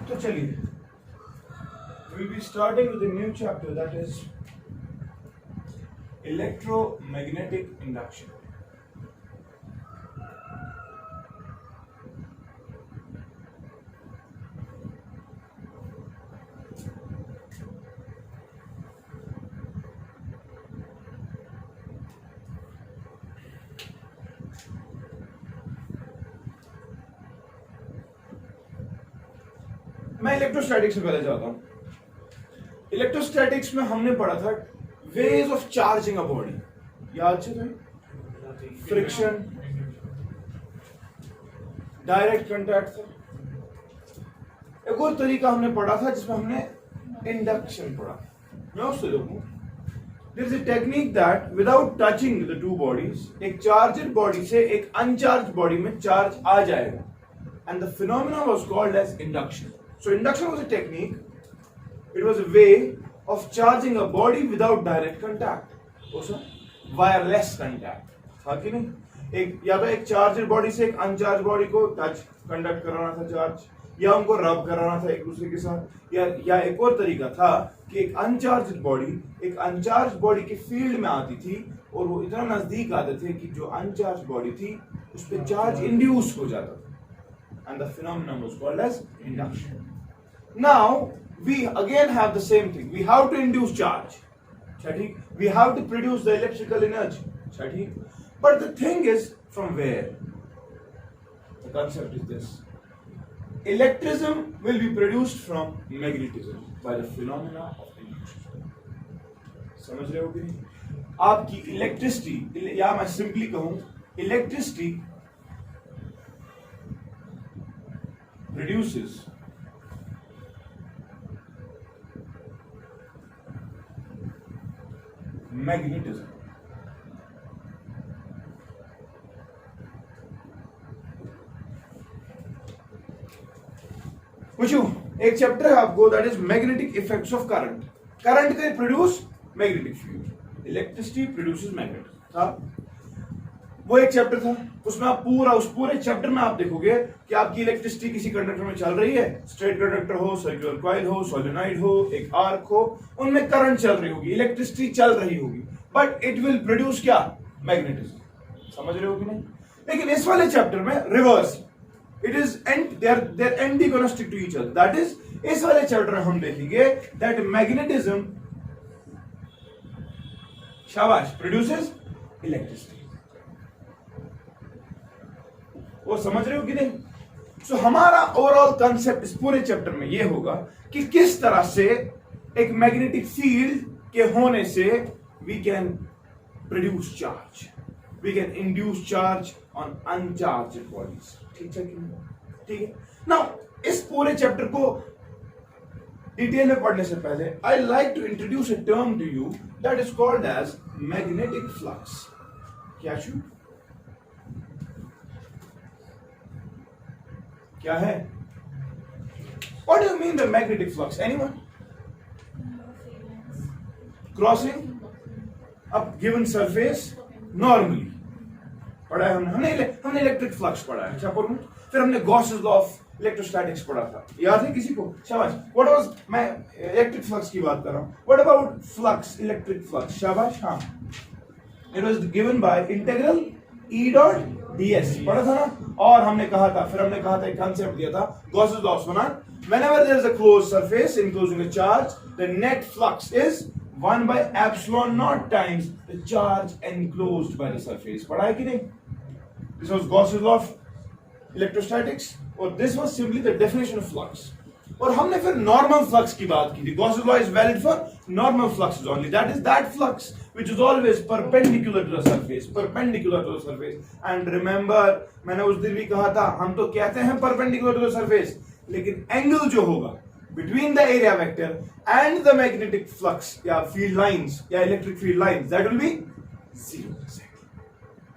तो चलिए, we'll be starting with a new chapter, that is electromagnetic induction. मैं electrostatics से पहले जाता हूं। इलेक्ट्रोस्टैटिक्स में हमने पढ़ा था ways of charging a body, याद से तुम्हें? फ्रिक्शन, डायरेक्ट कांटेक्ट था। एक और तरीका हमने पढ़ा था जिसमें हमने इंडक्शन पढ़ा। मैं उससे देखूं, there is a technique that without touching the two bodies, एक चार्जड बॉडी से एक अनचार्ज बॉडी में चार्ज आ जाएगा, and the phenomena was called as induction. So induction was a technique. It was a way of charging a body without direct contact. Also, wireless contact. था कि नहीं? एक या तो एक चार्जड बॉडी से एक अनचार्ज बॉडी को टच कंडक्ट कराना था चार्ज, या उनको रब कराना था एक दूसरे के साथ, या एक और तरीका था कि एक अनचार्जड बॉडी एक अनचार्ज बॉडी के फील्ड में आती थी और वो इतना नजदीक आते थे कि जो अनचार्ज बॉडी थी उस पर चार्ज इंड्यूस हो जाता था. And the phenomenon was called as induction. Now we again have the same thing. We have to induce charge. We have to produce the electrical energy. But the thing is, from where? The concept is this. Electrism will be produced from magnetism by the phenomena of induction. समझ रहे हो कि नहीं? आपकी electricity, या मैं simply कहूं, electricity produces magnetism. पूछू, एक चैप्टर है आपको, that is magnetic effects of current. Current can produce magnetic field, electricity produces magnetic था. वो एक चैप्टर था, उसमें आप उस पूरे चैप्टर में आप देखोगे कि आपकी इलेक्ट्रिसिटी किसी कंडक्टर में चल रही है, स्ट्रेट कंडक्टर हो, सर्कुलर कॉइल हो, सोलेनॉइड हो, एक आर्क हो, उनमें करंट चल रही होगी, इलेक्ट्रिसिटी चल रही होगी, बट इट विल प्रोड्यूस क्या? मैग्नेटिज्म. समझ रहे हो कि नहीं? लेकिन इस वाले चैप्टर में reverse, it is there antagonistic to each other. That is, इस वाले चैप्टर में हम देखेंगे दैट मैग्नेटिज्म, शाबाश, प्रोड्यूसेस इलेक्ट्रिसिटी. वो समझ रहे हो कि नहीं? सो हमारा ओवरऑल कंसेप्ट इस पूरे चैप्टर में ये होगा कि किस तरह से एक मैग्नेटिक फील्ड के होने से we can produce charge, we can induce charge on uncharged bodies. ठीक है कि नहीं? ठीक है. नाउ इस पूरे चैप्टर को डिटेल में पढ़ने से पहले I like to introduce a term to you that is called as magnetic flux. क्या शू? क्या है? What do you mean by magnetic flux? Anyone? Crossing a given surface normally. पढ़ा है हमने इलेक्ट्रिक फ्लक्स पढ़ा है. अच्छा पढ़ूं? फिर हमने गॉसेस लॉ ऑफ इलेक्ट्रोस्टैटिक्स पढ़ा था, याद है किसी को? शाबाश. What was, मैं इलेक्ट्रिक फ्लक्स की बात कर रहा हूं. What about flux, electric flux? शाबाश. हाँ, it was given by integral E dot ds. पढ़ा था ना? और हमने कहा था, फिर हमने कहा था, एक कंसेप्ट दिया था, गॉसेस लॉ सुना, whenever there is a closed surface enclosing a charge, the net flux is 1 by epsilon naught times the charge enclosed by the surface. पढ़ा है कि नहीं? This was Gauss's law of electrostatics, और this was simply the definition of flux. और हमने फिर normal flux की बात की थी. Gauss's law is valid for normal fluxes only. That is that flux which is always perpendicular to the surface, perpendicular to the surface. And remember, मैंने उस दिन भी कहा था, हम तो कहते हैं perpendicular to the surface, लेकिन एंगल जो होगा between the area vector and the magnetic flux या field lines या electric field lines, that will be 0%.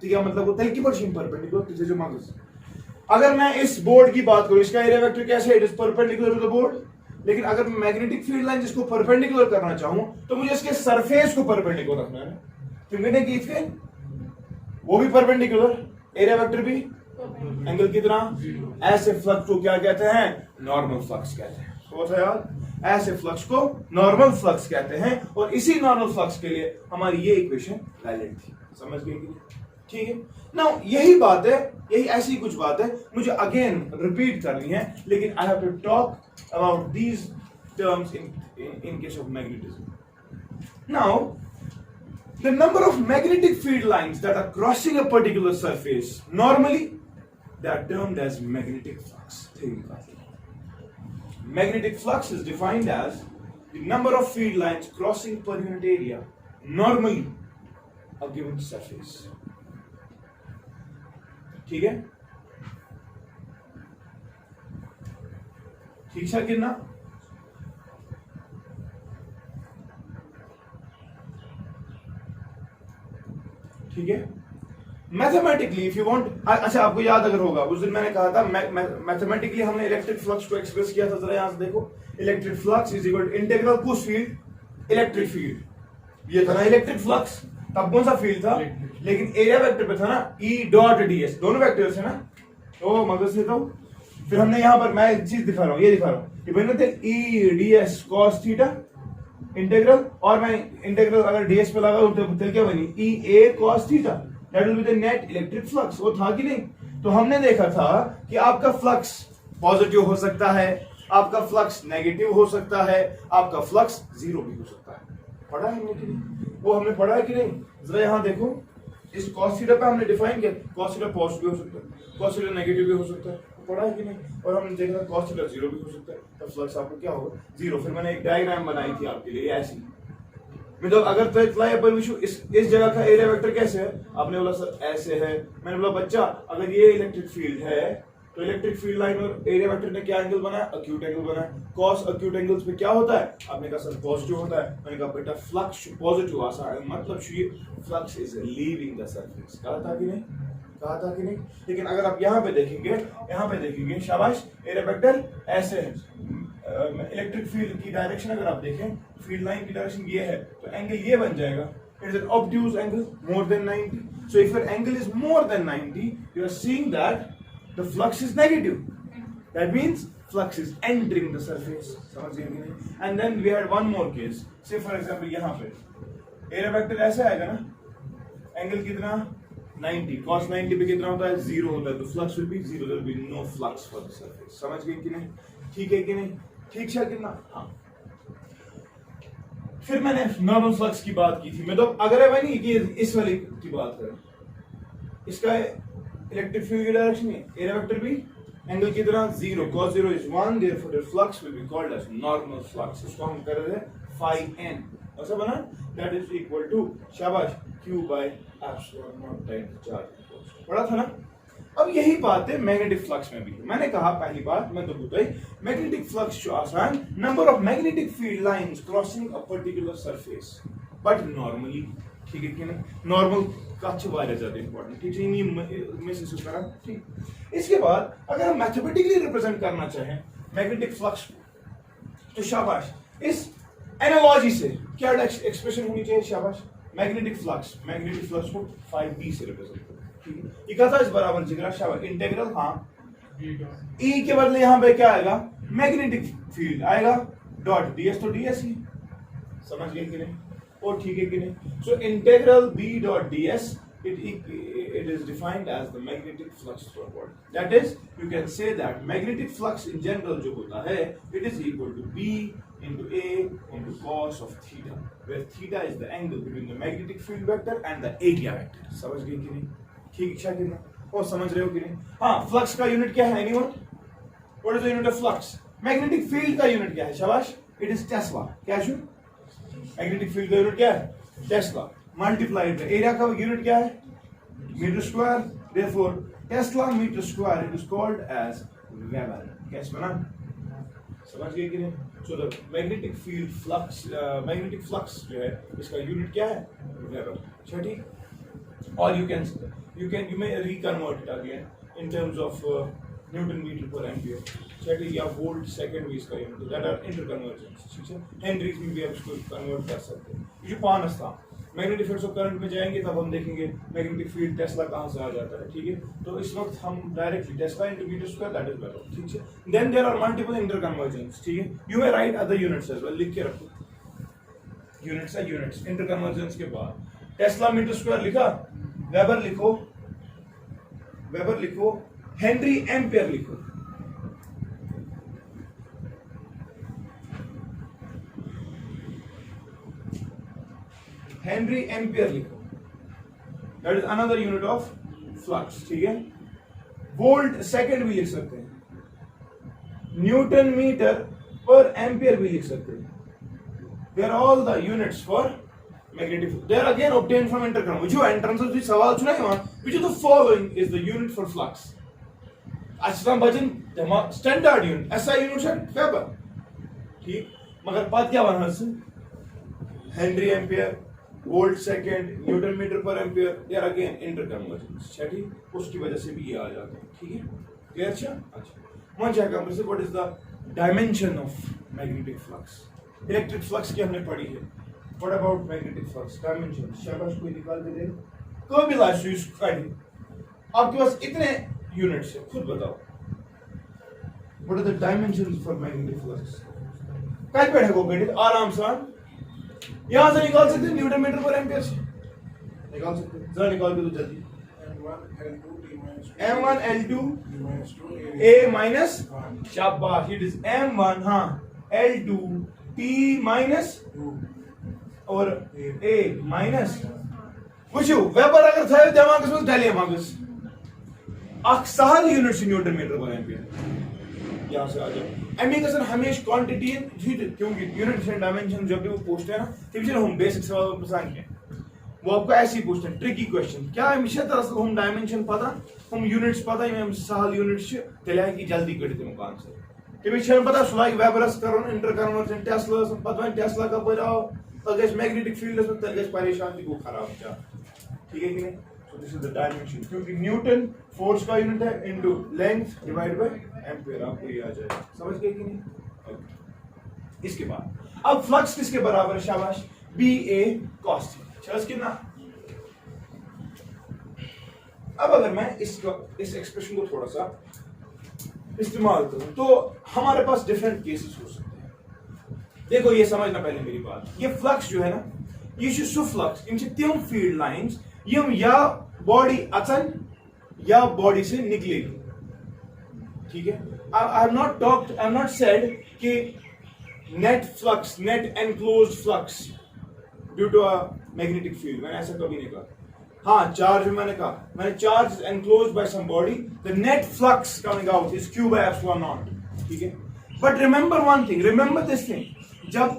ठीक है, मतलब होता है कि perpendicular to the मार्क्स. अगर मैं इस बोर्ड की बात करूं, इसका एरिया वेक्टर कैसे है? It is perpendicular to the board. लेकिन अगर मैं मैग्नेटिक फील्ड लाइन जिसको परपेंडिकुलर करना चाहूं तो मुझे इसके सरफेस को परपेंडिकुलर रखना है. फिंगर ने की थे वो भी परपेंडिकुलर, एरिया वेक्टर भी एंगल कितना, ऐसे फ्लक्स को क्या कहते हैं, नॉर्मल फ्लक्स कहते हैं। तो था यार, ऐसे फ्लक्स को नॉर्मल फ्लक्स कहते हैं, और इसी नॉर्मल फ्लक्स के लिए हमारी ये इक्वेशन वैलिड थी। समझ गए कि नहीं? ठीक है ना, यही बात है, यही ऐसी कुछ बात है, मुझे अगेन रिपीट करनी है, लेकिन I have to talk about these terms in case of magnetism. Now, the number of magnetic field lines that are crossing a particular surface, normally they are termed as magnetic flux. Magnetic flux is defined as the number of field lines crossing per unit area, normally a given surface. ठीक है, ठीक है कितना? ठीक है, mathematically if you want, अच्छा आपको याद अगर होगा उस दिन मैंने कहा था मैथमेटिकली हमने इलेक्ट्रिक फ्लक्स को एक्सप्रेस किया था, जरा यहां से देखो, electric flux is equal to integral कुछ फील्ड इलेक्ट्रिक फील्ड, ये था ना इलेक्ट्रिक फ्लक्स, तब कौन सा फील्ड था, लेकिन एरिया वेक्टर पे था ना, ई डॉट ds, दोनों वेक्टर्स है ना, तो मगज से तो फिर हमने यहां पर, मैं एक चीज दिखा रहा हूं, ये दिखा रहा हूं, ये बने थे ई ds cos थीटा इंटीग्रल, और मैं इंटीग्रल अगर ds पे लगा तो क्या बनी, ई ए cos theta, that will be the net electric flux. वो था कि नहीं? तो हमने देखा था कि आपका फ्लक्स पॉजिटिव हो सकता है, आपका फ्लक्स नेगेटिव हो सकता है, आपका फ्लक्स जीरो भी हो सकता है। पढ़ा है कि नहीं? वो हमने पढ़ा है कि नहीं? जरा यहां देखो, इस cos थीटा पे हमने डिफाइन किया, cos थीटा पॉजिटिव हो सकता है, cos थीटा नेगेटिव भी हो सकता है, पढ़ा है कि नहीं? और हमने देखा cos थीटा जीरो भी हो सकता है, तब फ्लक्स आपको क्या होगा, जीरो। फिर मैंने एक डायग्राम बनाई थी आपके लिए ऐसी, मतलब अगर तो इस जगह का एरिया वेक्टर कैसे है, आपने बोला सर ऐसे है, मैंने बोला बच्चा अगर ये इलेक्ट्रिक फील्ड है तो इलेक्ट्रिक फील्ड लाइन और एरिया वेक्टर ने क्या एंगल बनाया, अक्यूट एंगल बनाया, cos अक्यूट एंगल्स पे क्या होता है, आपने कहा सर पॉजिटिव होता है, मैंने कहा बेटा फ्लक्स पॉजिटिव आसा है, मतलब flux is leaving the surface, कहा था कि नहीं, कहा था कि नहीं? लेकिन अगर आप यहाँ पे देखेंगे, शाबाश, एरिया वेक्टर ऐसे है, इलेक्ट्रिक फील्ड की डायरेक्शन अगर आप देखें, फील्ड लाइन की डायरेक्शन ये है, तो एंगल ये बन जाएगा, it is an obtuse angle more than 90, so if your angle is more than 90, you are seeing that the flux is negative, that means flux is entering the surface. समझ गए कि नहीं? And then we had one more case, say for example यहाँ पे area vector ऐसे आएगा ना, angle कितना 90, cos 90 पे कितना होता है, जीरो होता है, तो flux will be zero, there will be no flux for the surface. समझ गए कि नहीं? ठीक है कि नहीं? ठीक है कितना? हाँ। फिर मैंने नॉर्मल फ्लक्स की बात की थी, मैं तो अगर है नहीं कि इस वाली की बात करें, इसका इलेक्ट्रिक फील्ड की डायरेक्शन है, एरिया वेक्टर भी एंगल की तरह zero, cos 0 is 1, therefore the flux will be called as normal flux। इसको हम कर रहे हैं phi n, ऐसा बना, that is equal to शाबाश q by epsilon naught times charge। पढ़ा था ना? अब यही बात है मैग्नेटिक फ्लक्स में भी। मैंने कहा पहली बात मैं तो बताई, मैग्नेटिक फ्लक्स जो आसान, number of magnetic field lines crossing a particular surface, but normally, ठीक है कि नहीं? नॉर्मल का वारिया ज्यादा इंपॉर्टेंट, ठीक है, नहीं मिस करा, ठीक। इसके बाद अगर हम मैथमेटिकली रिप्रेजेंट करना चाहें मैग्नेटिक फ्लक्स तो शाबाश, इस एनालॉजी से क्या एक्सप्रेशन होनी चाहिए, शाबाश, मैग्नेटिक फ्लक्स को 5b से रिप्रेजेंट करो, ठीक है? ये क्या था, इस बराबर जिगरा, शाबाश, इंटीग्रल, हाँ, ई के बदले यहां पे क्या आएगा, मैग्नेटिक फील्ड आएगा, डॉट ds तो ds ही, समझ गए कि नहीं? और ठीक है कि नहीं? So integral b dot ds it is defined as the magnetic flux forward, that is you can say that magnetic flux in general जो होता है, it is equal to b into a into cos of theta, where theta is the angle between the magnetic field vector and the area vector। समझ गए कि नहीं? ठीक है कि नहीं? और समझ रहे हो कि नहीं? हाँ, फ्लक्स का यूनिट क्या है, anyone? What is the unit of flux? Magnetic field का यूनिट क्या है, शाबाश, इट इज टेस्ला। क्या है? मैग्नेटिक फील्ड का यूनिट क्या है, टेस्ला, मल्टीप्लाइड एरिया का यूनिट क्या है, metre square, therefore tesla metre square it is called as weber. कैसे बना? समझ गए कि नहीं? So the magnetic field flux, magnetic flux जो है इसका यूनिट क्या है, वेबर। अच्छा ठीक, और you may reconvert it again in terms of Newton meter per ampere, चलिए, या वोल्ट सेकंड भी इसका यूनिट, दैट आर इंटरकन्वर्जेंस, ठीक है? हेनरीज में भी आप इसको कन्वर्ट कर सकते हैं। ये जो पानस था, मैग्नेटिक फील्ड ऑफ करंट में जाएंगे तब हम देखेंगे मैग्नेटिक फील्ड टेस्ला कहां से आ जाता है, ठीक है। तो इस वक्त हम directly tesla into metre square that is better, ठीक है। Then there are multiple interconversions, ठीक है। You may write other units as well, लिख के रखो यूनिट्स है, यूनिट्स इंटरकन्वर्जेंस के बाद टेस्ला मीटर स्क्वायर लिखा, वेबर लिखो, वेबर लिखो, हेनरी एम्पियर लिखो, हेनरी एम्पियर लिखो, that is another unit of flux, ठीक है। वोल्ट सेकंड भी लिख सकते हैं, न्यूटन मीटर पर एम्पियर भी लिख सकते हैं। They are all the units for magnetic field, they are again obtained from interconvergence. जो एंट्रेंस में सवाल चुना है वहां, which of the following is the unit for flux. अच्छा बचन स्टैंडर्ड यूनिट एसआई यूनिट है वेबर, ठीक, मगर पद क्या बना है, henry ampere, volt second, newton metre पर ampere, they are again interconvergence, ठीक, उसकी वजह से भी ये आ जाते हैं, ठीक है, क्लियर। अच्छा मन चाहे कम से what is the dimension of magnetic flux. Electric flux की हमने पढ़ी है, what about magnetic flux dimension, शाबाश कोई निकाल के दे, कोई भी लास्ट यूज काढ़ी, आपके पास इतने यूनिट्स है, खुद बताओ what are the dimensions for magnetic flux. कल बैठे को गणित आराम से यहां से निकाल सकते हैं, न्यूटन मीटर पर एम्पियर से निकाल सकते हैं, जरा निकाल के दो जल्दी। m1 l2 a माइनस, शाबाश, इट इज m1 हाँ l2 t माइनस और a माइनस, वुचो वेबर अगर था दिमाग में डालिए मागस अख सहल यूनिट से न्यूटन मीटर पर एम्पियर, यहां से आ जाए एमी का हमेशा क्वांटिटी क्योंकि यूनिट्स एंड डायमेंशन जब भी वो पूछते हैं ना, तब हम बेसिक सवाल पसंद हैं, वो आपको ऐसे ही पूछते हैं ट्रिकी क्वेश्चन, क्या हमेशा दरअसल हम डायमेंशन पता, हम यूनिट्स पता, हम सहल यूनिट्स तेल की जल्दी कड़ते मुकान से, तमिस पता सह लाग वेबरस कर इंटरकन्वर्जन टेस्ला पता टेस्ला कपर आव, तक गई मैग्नेटिक फील्ड में, तक गई परेशान गो खराब क्या, ठीक है कि नहीं। सो दिस इज द डायमेंशन, क्योंकि न्यूटन फोर्स का यूनिट है into length divide by ampere, आपको ये आ जाएगा, समझ गए कि नहीं। okay. इसके बाद अब फ्लक्स किसके बराबर है, शाबाश, बी ए कॉस थीटा, कितना। अब अगर मैं इस एक्सप्रेशन को थोड़ा सा इस्तेमाल करूं तो हमारे पास डिफरेंट केसेस हो सकते हैं। देखो ये समझना पहले मेरी बात, ये फ्लक्स जो है ना, ये सु फ्लक्स, इन तिम फील्ड लाइंस यम या बॉडी अचन या बॉडी से निकलेगी, ठीक है। I have not talked, I have not said कि net flux, net enclosed flux due to a magnetic field, मैंने ऐसा कभी नहीं कहा। हाँ चार्ज मैंने कहा, मैंने charge enclosed by some body, the net flux coming out is q by epsilon naught, ठीक है। But remember one thing, remember this thing, जब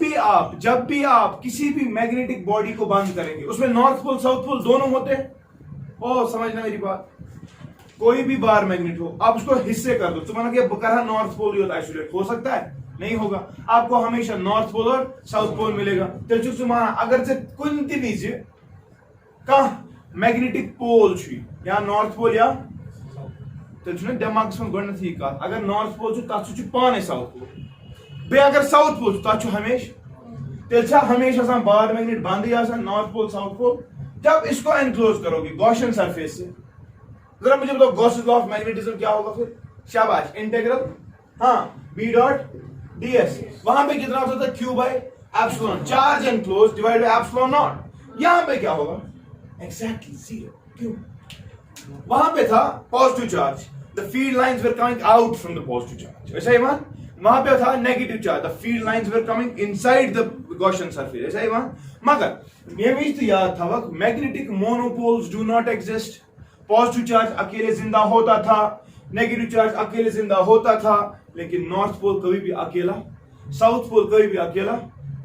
भी आप किसी भी मैग्नेटिक बॉडी को बंद करेंगे उसमें नॉर्थ पोल साउथ पोल दोनों होते हैं। ओ समझना मेरी बात, कोई भी बार मैग्नेट हो आप उसको हिस्से कर दो, तुम्हारा बकरा नॉर्थ पोल ही होता है, हो सकता है नहीं होगा, आपको हमेशा नॉर्थ पोल और साउथ पोल मिलेगा। तो तुम्हारा अगर से कुन विज कह मैग्नेटिक पोल या नॉर्थ पोल या दिमाग में गई कत, अगर नॉर्थ पोल तथ पाने साउथ पोल, बे अगर साउथ पोल तथ हमेशा हमेशा बार मैग्नेट बंद ही नॉर्थ पोल साउथ पोल। जब इसको एनक्लोज करोगे गॉसियन सरफेस से, जरा मुझे बताओ गॉसियन लॉ ऑफ मैग्नेटिज्म क्या होगा फिर, शाबाश, इंटीग्रल हाँ बी डॉट डीएस, वहां पे कितना होता था q by epsilon, charge enclose divide by epsilon not, यहां पे क्या होगा एग्जैक्टली जीरो, क्यों, वहां पे था positive charge, the field lines were coming out from the positive charge, ऐसा ही वहां पे था negative charge, the field lines were coming inside the Gaussian surface, ऐसा ही मगर ये भी तो याद था वक्त magnetic monopoles do not exist, positive charge अकेले जिंदा होता था, नेगेटिव चार्ज अकेले जिंदा होता था, लेकिन नॉर्थ पोल कभी भी अकेला, साउथ पोल कभी भी अकेला,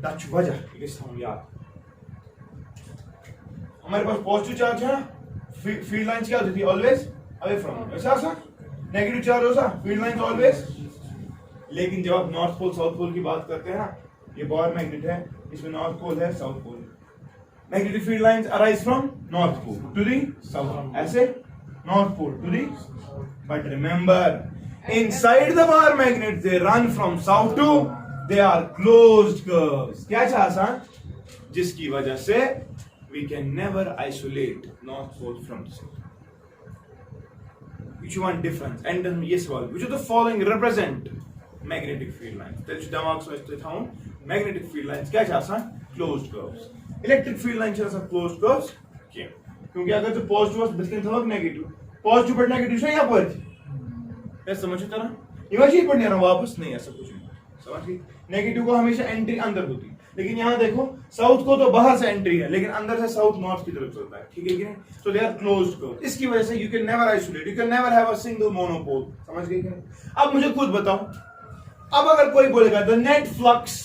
तच वजह हम याद, हमारे पास पॉजिटिव चार्ज है ना, फील्ड लाइंस क्या होती थी ऑलवेज अवे फ्रॉम, ऐसा नेगेटिव चार्ज होता फील्ड लाइंस ऑलवेज, लेकिन जब आप नॉर्थ पोल साउथ पोल की बात करते हैं ना, ये बार मैग्नेट है, इसमें नॉर्थ पोल है south pole, magnetic field lines arise from north pole to the south, ऐसे north pole to the, but remember inside the bar magnet they run from south to, they are closed curves, क्या चाहता जिसकी वजह से we can never isolate north pole from the south. Which one difference? And then ये सवाल, which of the following represent magnetic field lines? तेरे दिमाग में स्थित हूँ magnetic field lines क्या चाहता है? Closed curves. Electric field lines चाहता है closed curves क्या? क्योंकि अगर जो positive was बिल्कुल था negative, positive but negative से यहाँ पर थी. ऐसा समझो तरह? ये वैसे ही पढ़ने रहा वापस नहीं ऐसा कुछ नहीं. समझ गई? Negative को हमेशा entry अंदर होती है. लेकिन यहाँ देखो साउथ को तो बाहर से एंट्री है लेकिन अंदर से साउथ नॉर्थ की तरफ चलता है. ठीक है कि नहीं? सो दे आर क्लोज्ड कर्व. इसकी वजह से you can never isolate, you can never have a single monopole. समझ गए कि नहीं? अब मुझे खुद बताओ, अब अगर कोई बोलेगा द नेट फ्लक्स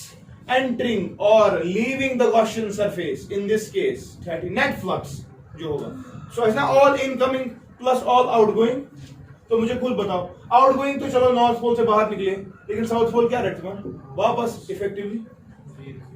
एंटरिंग और leaving the Gaussian surface in this case net flux जो होगा, सो ऐसा all incoming plus all outgoing. तो मुझे खुद बताओ, आउटगोइंग तो चलो नॉर्थ पोल से बाहर निकले लेकिन साउथ पोल क्या रखता वापस इफेक्टिवली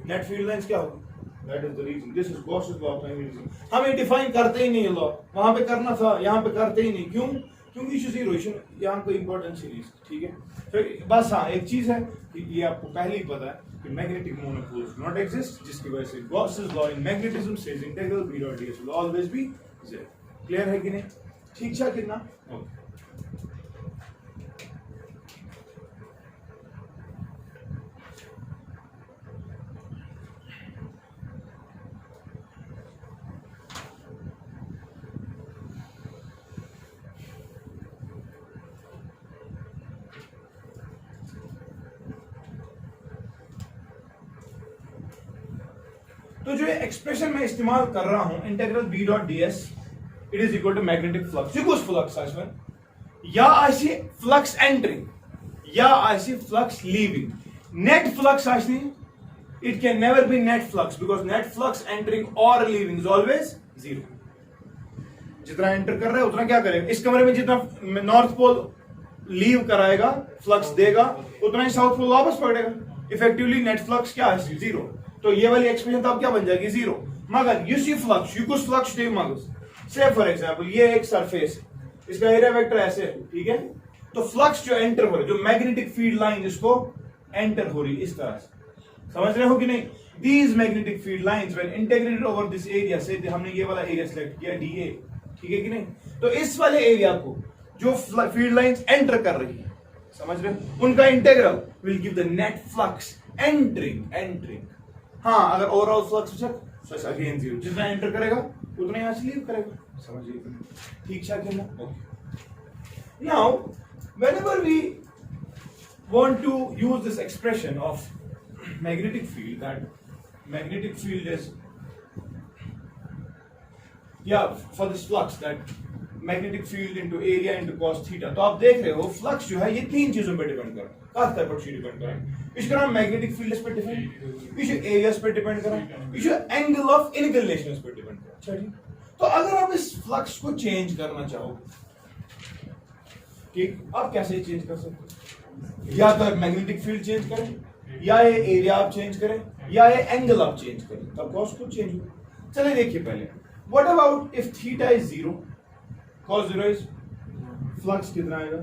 नेट फील्ड लाइंस क्या होगी? That is the reason. This is Gauss's law of magnetism. हमें डिफाइन करते ही नहीं लॉ, वहां पे करना था यहाँ पे करते ही नहीं. क्यों? क्योंकि इशू जीरो, इशू यहाँ कोई इंपॉर्टेंस ही नहीं. ठीक है, फिर बस हाँ एक चीज है कि ये आपको पहले ही पता है कि मैग्नेटिक मोनोपोल्स नॉट एग्जिस्ट, जिसकी वजह से Gauss's law in magnetism says integral B dot ds will always be zero. Clear है कि नहीं? ठीक है कितना? ओके. तो जो एक्सप्रेशन मैं इस्तेमाल कर रहा हूं integral B dot ds it is equal to magnetic flux. ये कुछ फ्लक्स आसवन या ऐसी फ्लक्स एंटरिंग या ऐसी फ्लक्स लीविंग. नेट फ्लक्स आसनी it can never be net flux because net flux entering और लीविंग इज ऑलवेज जीरो. जितना एंटर कर रहे हैं उतना क्या करेगा? इस कमरे में जितना नॉर्थ पोल लीव कराएगा फ्लक्स देगा उतना ही साउथ पोल वापस पकड़ेगा. इफेक्टिवली नेट फ्लक्स क्या है? जीरो. तो ये वाली एक्सप्रेशन तब क्या बन जाएगी? जीरो. मगर यू सी फ्लक्स, यू कुछ फ्लक्स टे मगर से फॉर एग्जांपल ये एक सरफेस, इसका एरिया वेक्टर ऐसे है. ठीक है, तो फ्लक्स जो एंटर हो रही, जो मैग्नेटिक फील्ड लाइन जिसको एंटर हो रही इस तरह से, समझ रहे हो कि नहीं? These magnetic field lines when integrated over this area, से हमने ये वाला एरिया सिलेक्ट किया DA. ठीक है कि नहीं? तो इस वाले एरिया को जो फील्ड लाइंस एंटर कर रही है, समझ रहे हो, उनका integral will give the net flux entering. हाँ, अगर ओवरऑल फ्लक्स अगेन जीरो, जितना एंटर करेगा उतना यहां से लीव करेगा. समझिए? ठीक है ना? Okay. Now whenever we want to use this expression of magnetic field, that magnetic field is for this flux, that magnetic field into area into cos theta. तो आप देख रहे हो फ्लक्स जो है ये तीन चीजों पे डिपेंड करता है. खास तौर पर डिपेंड करें इसका नाम मैग्नेटिक फील्ड पे डिपेंड, इशू एरियाज पे डिपेंड करें, इशू एंगल ऑफ इनक्लिनेशन पे डिपेंड करें. चलिए, तो अगर आप इस फ्लक्स को चेंज करना चाहो, ठीक, आप कैसे चेंज कर सकते? या तो मैग्नेटिक फील्ड चेंज करें, या ये एरिया आप चेंज करें, या ये एंगल आप चेंज करें, तब कॉस खुद चेंज हो. चलिए देखिए पहले, what about if theta is zero, cos zero is flux कितना आएगा?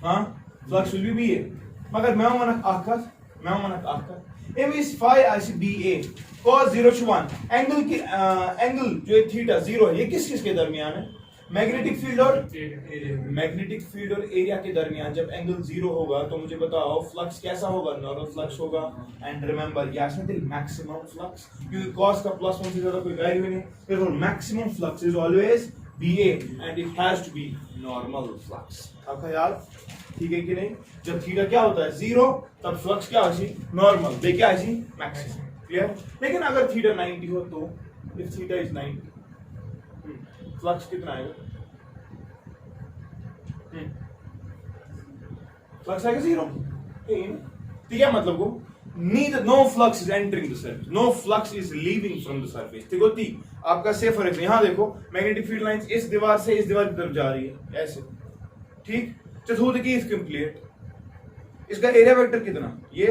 हाँ, फ्लक्स विल बी BA. मगर मैं मनक आकर M is phi IC BA cos 0 to 1. Angle जो थीटा जीरो है ये किस के दरमियान है? मैग्नेटिक फील्ड और एरिया के दरमियान. जब एंगल जीरो होगा तो मुझे बताओ फ्लक्स कैसा होगा? नॉर्मल फ्लक्स होगा. एंड रिमेंबर मैक्सिमम फ्लक्स, क्योंकि cos का प्लस 1 से ज्यादा कोई वैल्यू नहीं है. therefore maximum flux is always BA and it has to be normal flux. आपका याद? ठीक है कि नहीं? जब थीटा क्या होता है? जीरो, तब फ्लक्स क्या है? नॉर्मल. बे क्या है? मैक्सिमम. क्लियर? लेकिन अगर थीटा 90 हो तो इफ थीटा इज 90 फ्लक्स कितना आएगा? फ्लक्स आएगा जीरो. तो क्या मतलब को? no flux is entering the surface, no flux is leaving from the surface. देखो ती आपका से फॉर एग्जांपल यहाँ देखो मैग्नेटिक फील्ड लाइंस इस दीवार से इस दीवार की तरफ जा रही है ऐसे. ठीक, चतुर्थ की इफ कंप्लीट. इसका एरिया वेक्टर कितना? ये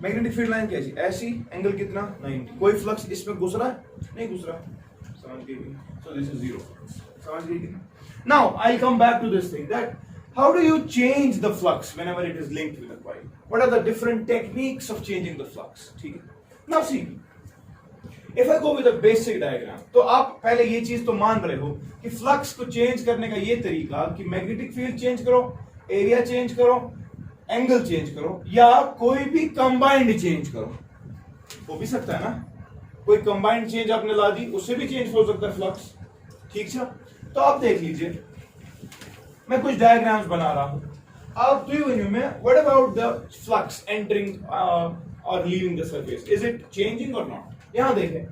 मैग्नेटिक फील्ड लाइन कैसी? ऐसी. एंगल कितना? 90. कोई फ्लक्स इसमें घुस रहा है? नहीं घुस रहा. समझ गए? So this is zero. समझ गए? Now I come back to this thing that how do you change the flux whenever it is linked with a coil? What are the different techniques of changing the flux? ठीक है. Now see, if I go with a basic diagram, तो आप पहले ये चीज तो मान रहे हो कि फ्लक्स को चेंज करने का ये तरीका कि मैग्नेटिक फील्ड चेंज करो, एरिया चेंज करो, एंगल चेंज करो, या कोई भी कंबाइंड चेंज करो, हो भी सकता है ना, कोई कंबाइंड चेंज आपने ला दी, उससे भी चेंज हो सकता है फ्लक्स। ठीक है, तो आप देख लीजिए, मैं कुछ डायग्राम्स बना रहा हूं, आप व्यू में what about the flux entering और leaving the surface, is it changing और नॉट। यहां देखें,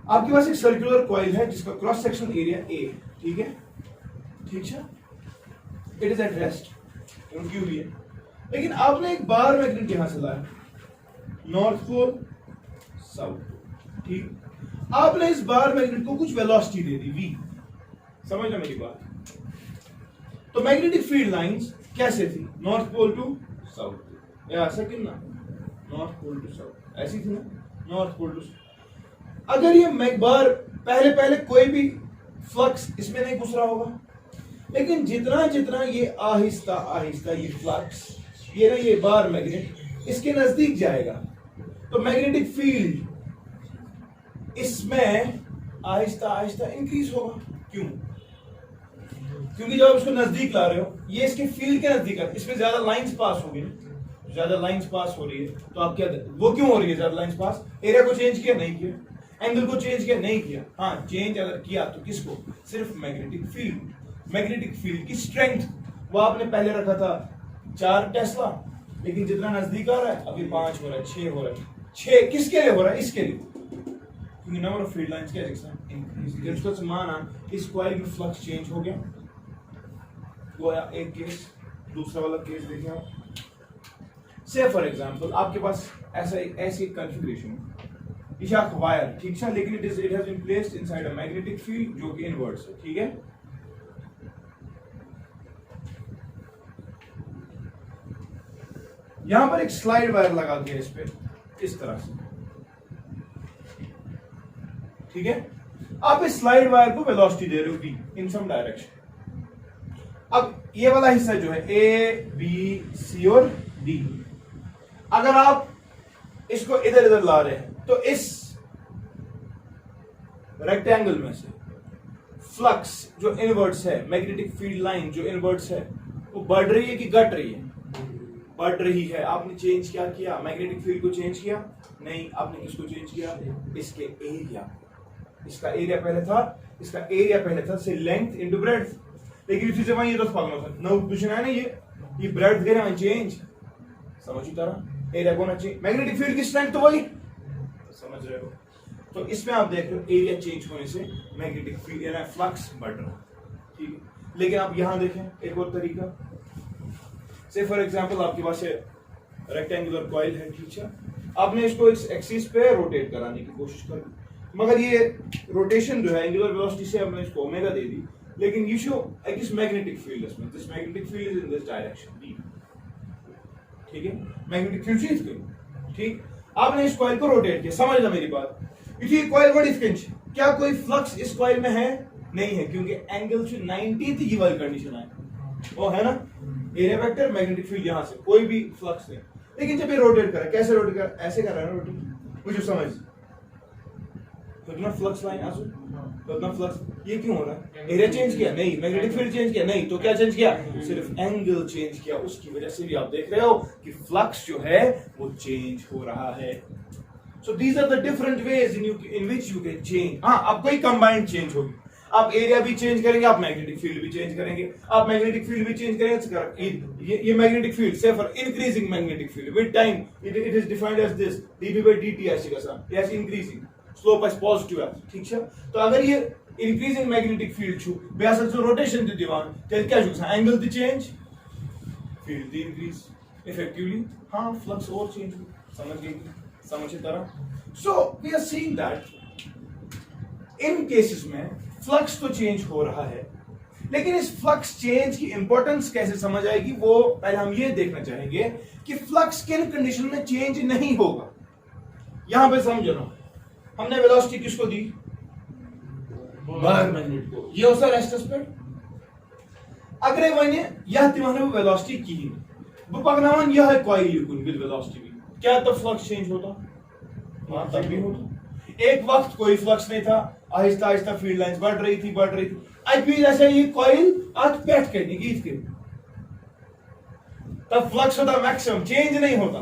आपके पास एक सर्कुलर कॉइल है जिसका क्रॉस सेक्शनल एरिया ए, ठीक है, ठीक है, इट इज एट रेस्ट, क्यों भी है, लेकिन आपने एक बार मैग्नेट यहां से लाया, नॉर्थ पोल साउथ पोल, ठीक, आपने इस बार मैग्नेट को कुछ वेलोसिटी दे दी v, समझना मेरी बात। तो मैग्नेटिक फील्ड लाइंस कैसे थी, north pole to south pole, या ऐसा कितना, नॉर्थ पोल टू साउथ, ऐसी थी ना, नॉर्थ पोल टू। अगर ये बार पहले पहले कोई भी फ्लक्स इसमें नहीं घुस रहा होगा, लेकिन जितना जितना ये आहिस्ता आहिस्ता ये फ्लक्स, ये ना ये बार मैग्नेट इसके नजदीक जाएगा, तो मैग्नेटिक फील्ड इसमें आहिस्ता आहिस्ता इंक्रीज होगा। क्यों? क्योंकि जब आप इसको नजदीक ला रहे हो, ये इसके फील्ड के नजदीक है, इसमें ज्यादा लाइंस पास होगी, ज्यादा लाइंस पास हो रही है, तो आप क्या, वो क्यों हो रही है ज्यादा लाइंस पास, एरिया को चेंज किया नहीं किया, एंगल को चेंज किया नहीं किया, हाँ चेंज अगर किया तो किसको, सिर्फ मैग्नेटिक फील्ड, मैग्नेटिक फील्ड की स्ट्रेंथ, वो आपने पहले रखा था 4 टेस्ला, लेकिन जितना नजदीक आ रहा है अभी 5 हो रहा है, 6 हो रहा है, 6 किसके लिए हो रहा है, इसके लिए, क्योंकि नंबर ऑफ फील्ड लाइंस क्या इंक्रीज, इसको माना इस कॉइल में फ्लक्स चेंज हो गया, गोया एक केस, दूसरा वाला केस देखें आप, से फॉर एग्जांपल आपके पास ऐसी कॉन्फ़िगरेशन, इशाक वायर, ठीक है, लेकिन it has been placed inside a magnetic field जो कि इनवर्ट्स है, ठीक है, यहां पर एक स्लाइड वायर लगा दिया इस पे, इस तरह से, ठीक है, आप इस स्लाइड वायर को वेलोसिटी दे रहे हो v इन सम डायरेक्शन। अब ये वाला हिस्सा जो है ए बी सी और डी, अगर आप इसको इधर इधर ला रहे हैं तो इस रेक्टेंगल में से फ्लक्स जो इनवर्ट्स है, मैग्नेटिक फील्ड लाइन जो इनवर्ट्स है, वो बढ़ रही है कि घट रही है, बढ़ रही है। आपने चेंज क्या किया, मैग्नेटिक फील्ड को चेंज किया नहीं, आपने किसको चेंज किया, इसके एरिया, इसका एरिया पहले था, इसका एरिया पहले था से लेंथ इनटू ब्रेड्थ, लेकिन इसी से ये तो पागल था ना, क्वेश्चन है ना, ये ब्रेड्थ के ना चेंज, समझ तरह एरिया को ना चेंज, मैग्नेटिक फील्ड की स्ट्रेंथ तो वही, समझ रहे हो। तो इसमें आप देख रहे हो एरिया चेंज होने से मैग्नेटिक फील्ड यानी फ्लक्स बढ़ रहा है, ठीक है। लेकिन आप यहां देखें एक और तरीका, से फॉर एग्जांपल आपके पास रेक्टेंगुलर कॉइल है, ठीक है, आपने इसको इस एक्सिस पे रोटेट कराने की कोशिश करी, मगर ये रोटेशन जो है एंगुलर वेलोसिटी से हमने इसको ओमेगा दे दी, लेकिन you show this magnetic field, इसमें this magnetic field is in this direction D, ठीक है, मैग्नेटिक फील्ड चेंज करी, ठीक, आपने इस कॉइल को रोटेट किया, समझना मेरी बात, ये कॉइल व्हाट इज पिंच, क्या कोई फ्लक्स इस कॉइल में है, नहीं है, क्योंकि एंगल से 90 की वाली कंडीशन है, वो है ना, एरिया वेक्टर मैग्नेटिक फील्ड, यहां से कोई भी फ्लक्स नहीं, लेकिन जब ये रोटेट कर रहा है, कैसे रोटेट कर रहा है, ऐसे कर रहा है ना रोटेट, मुझे समझ, तो इतना फ्लक्स लाइन आसू, तो इतना फ्लक्स, ये क्यों हो रहा है, एरिया चेंज किया नहीं, मैग्नेटिक फील्ड चेंज किया नहीं, तो क्या चेंज किया, सिर्फ एंगल चेंज किया, उसकी वजह से भी आप देख रहे हो कि फ्लक्स जो है वो चेंज हो रहा है। So these are the different ways in which you can change. हाँ, अब कोई कंबाइंड चेंज होगी, आप एरिया भी चेंज करेंगे, आप मैग्नेटिक फील्ड भी चेंज करेंगे, आप मैग्नेटिक फील्ड भी चेंज करेंगे, ये मैग्नेटिक फील्ड से for increasing magnetic field with time it is defined as this dB by dt ऐसे का sum, yes increasing slope is positive है, ठीक है। तो अगर ये इंक्रीजिंग मैग्नेटिक फील्ड छु बेसल जो रोटेशन दी दीवान तेल क्या छु angle the change field the increase effectively, हाँ फ्लक्स और चेंज समझ गए, समझे तरह। So we are seeing that in cases में फ्लक्स तो चेंज हो रहा है, लेकिन इस फ्लक्स चेंज की इंपॉर्टेंस कैसे समझ आएगी, वो पहले हम ये देखना चाहेंगे कि फ्लक्स किन कंडीशन में चेंज नहीं होगा। यहां पे समझना, हमने वेलोसिटी किसको दी, बार मैग्नेट को, ये होता रेस्टस पर, अगर वने यह तिमाने वेलोसिटी की वो पगनावन यह कॉइल लिखुन विद वेलोसिटी, क्या तब फ्लक्स चेंज होता, तब भी होता, एक वक्त कोई फ्लक्स नहीं था, आहिस्ता आहिस्ता फील्ड लाइंस बढ़ रही थी अभी जैसे ये कॉइल आज पेट के गीत के तब फ्लक्स होता मैक्सिमम, चेंज नहीं होता,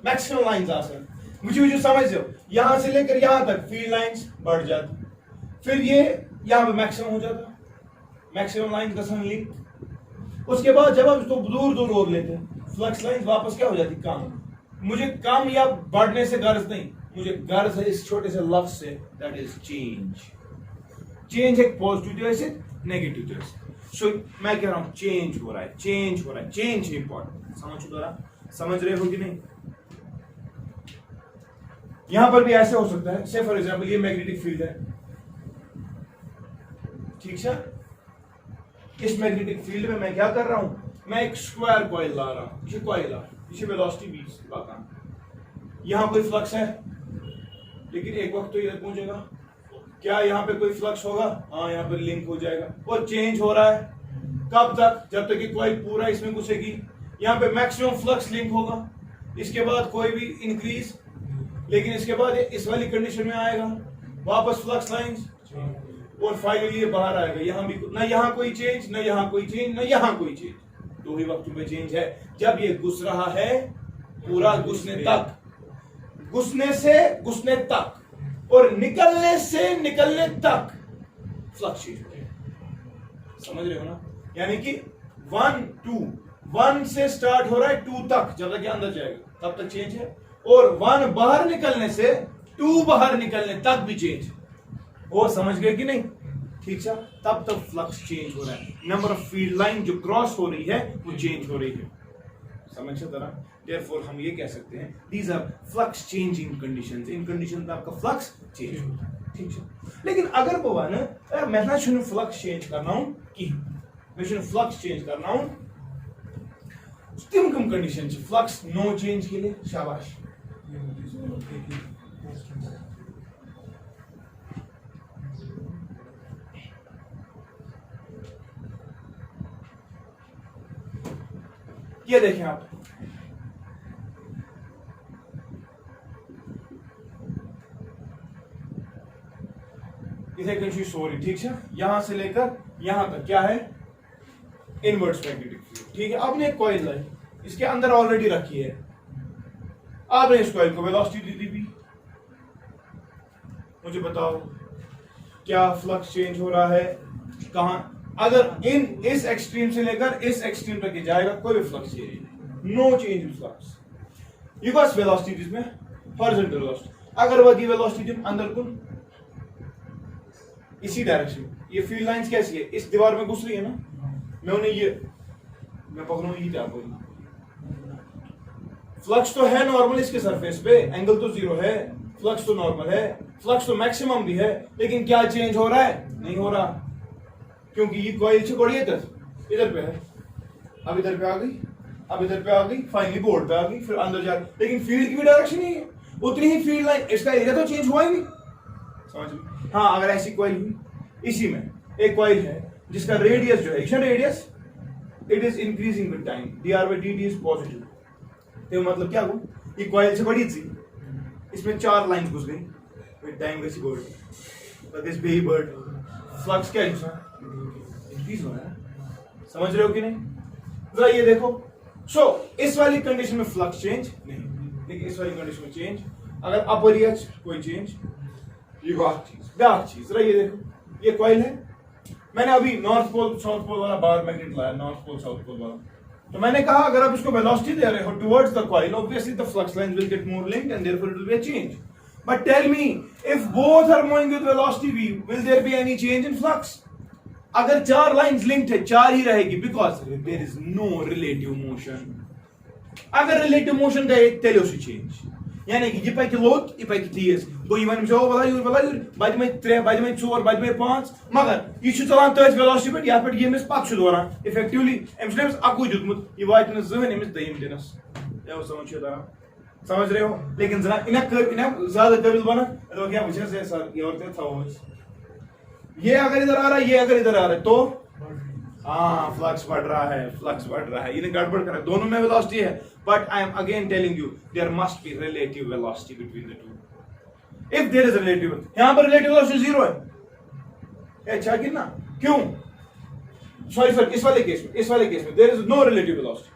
मैक्सिमम लाइंस आसन मुझे समझ दो, यहां से लेकर यहां तक फील्ड लाइंस बढ़ जाती, फिर ये यहां पे मैक्सिमम हो जाता, मैक्सिमम लाइन गसन लिंक। उसके बाद जब आप इसको दूर दूर और लेते हैं फ्लक्स लाइन वापस क्या हो जाती, कम। मुझे कम या बढ़ने से गर्ज नहीं, मुझे गर्ज है इस छोटे से लफ्ज से, दैट इज चेंज। चेंज है पॉजिटिव तरह से नेगेटिव तरह से। सो मैं कह रहा हूं चेंज हो रहा है, चेंज हो रहा है, चेंज है इंपॉर्टेंट। समझ रहे हो कि नहीं? यहां पर भी ऐसे हो सकता है, से फॉर एग्जाम्पल ये मैग्नेटिक फील्ड है, ठीक है। इस मैग्नेटिक फील्ड में मैं क्या कर रहा हूं, मैं एक स्क्वायर कॉइल ला रहा हूं, ये कॉइल आ, इसे वेलोसिटी v का काम। यहां कोई फ्लक्स है, लेकिन एक वक्त तो इधर पहुंचेगा, क्या यहां पे कोई फ्लक्स होगा? हाँ, यहां पर लिंक हो जाएगा और चेंज हो रहा है। कब तक? जब तक कि कॉइल पूरा इसमें घुसेगी, यहां पे मैक्सिमम फ्लक्स लिंक होगा, इसके बाद कोई भी इंक्रीज, लेकिन इसके बाद इस वाली कंडीशन में आएगा, वापस फ्लक्स लाइंस, और फाइनली ये बाहर आएगा। यहां भी ना यहां कोई चेंज, ना यहां कोई चेंज, ना यहां कोई चेंज, दो ही वक्त में चेंज है। जब ये घुस रहा है पूरा घुसने तक, घुसने से घुसने तक, और निकलने से निकलने तक फ्लक्स चेंज हो जाएगा। समझ रहे हो ना? यानी कि 1 2 1 से स्टार्ट हो रहा है 2 तक, जब तक ये अंदर जाएगा तब तक चेंज है, और 1 बाहर निकलने से 2 बाहर निकलने तक भी चेंज। और समझ गए कि नहीं? ठीक है, तब तक फ्लक्स चेंज हो रहा है, नंबर ऑफ फील्ड लाइन जो क्रॉस हो रही है वो चेंज हो रही है। समझ तरह, देयरफॉर हम ये कह सकते हैं these are flux changing conditions. इन कंडीशन में आपका फ्लक्स चेंज होता है, ठीक है। लेकिन अगर वो ना मैं ना फ्लक्स चेंज करना हूं कि मैं फ्लक्स चेंज करना हूं कम कंडीशन फ्लक्स नो चेंज के लिए, शाबाश। ये देखें आप, इसे कंफ्यूज हो रही, ठीक है। यहां से लेकर यहां तक क्या है, इनवर्स मैग्नेटिक फील्ड, ठीक है। आपने एक कॉइल लाई, इसके अंदर ऑलरेडी रखी है, आपने इस कॉइल को वेलोसिटी दी भी, मुझे बताओ क्या फ्लक्स चेंज हो रहा है? कहां? अगर इस एक्सट्रीम से लेकर इस एक्सट्रीम तक जाएगा, कोई भी फ्लक्स चेंज नहीं, नो चेंज इन फ्लक्स। ये बस वेलोसिटी इसमें हॉरिजॉन्टल वेलोसिटी, अगर वो दी वेलोसिटी अंदर को इसी डायरेक्शन, ये फील्ड लाइंस कैसी है, इस दीवार में घुस रही है ना, मैं उन्हें मैं पकड़ूं ये क्या बोल, फ्लक्स तो है नॉर्मल इसके सरफेस पे, एंगल तो 0 है, फ्लक्स तो नॉर्मल है, फ्लक्स तो मैक्सिमम भी है, लेकिन क्या चेंज हो रहा है? नहीं हो रहा, क्योंकि ये कॉइल से बढ़िया इधर पे है, अब इधर पे आ गई, अब इधर पे आ गई, फाइनली बोर्ड पे आ गई, फिर अंदर जा, लेकिन फील्ड की भी डायरेक्शन ही है, उतनी ही फील्ड लाइन, इसका एरिया तो चेंज हुआ ही नहीं। समझ में? हाँ, अगर ऐसी कॉइल हुई, इसी में एक कॉइल है जिसका रेडियस जो है, radius it is increasing with time, dr/dt is positive, तो मतलब क्या हुआ, ये कॉइल से बड़ी थी, इसमें 4 लाइन घुस गई, विद टाइम वैसी बोर्ड, तो दिस बेबी बर्ड फ्लक्स क्या इंक्रीज हो रहा है। समझ रहे हो कि नहीं? जरा ये देखो, सो इस वाली कंडीशन में फ्लक्स चेंज नहीं, लेकिन इस वाली कंडीशन में चेंज, अगर अपर एज कोई चेंज, ये बैक चीज, जरा ये देखो, ये कॉइल है, मैंने अभी नॉर्थ पोल साउथ पोल वाला बार मैग्नेट लाया, नॉर्थ पोल साउथ पोल वाला, तो मैंने कहा अगर आप इसको वेलोसिटी दे रहे हो towards the coil, obviously the flux line will get more linked and therefore it will be a change. But tell me, if both are moving with velocity v, will there be any change in flux? अगर 4 lines linked है, 4 ही रहेगी, because there is no relative motion. अगर relative motion गए तेल change, यानी कि ये लोत ये तेज गो, बज में 3 बज में 4 बज में 5, मगर यह चलान तथ वेलोसिटी पे, ये पे यमिस पत दौरान इफेक्टिवली अमिस अकु दितमुत, यह वात जहन अमिस दयम दिनस, समझ समझ रहे हो? लेकिन जना इन्हें ज्यादा कबिल बना तो क्या पूछे से सर ये और था, ये अगर इधर आ रहा है, ये अगर इधर आ रहा है, तो हाँ फ्लक्स बढ़ रहा है, फ्लक्स बढ़ रहा है, इन्हें गड़बड़ कर रहा है, दोनों में वेलोसिटी है, but I am again telling you there must be relative velocity between the two. If there is a relative, यहाँ पर relative velocity 0 है, अच्छा कितना, क्यों? Sorry, इस वाले केस में there is no relative velocity.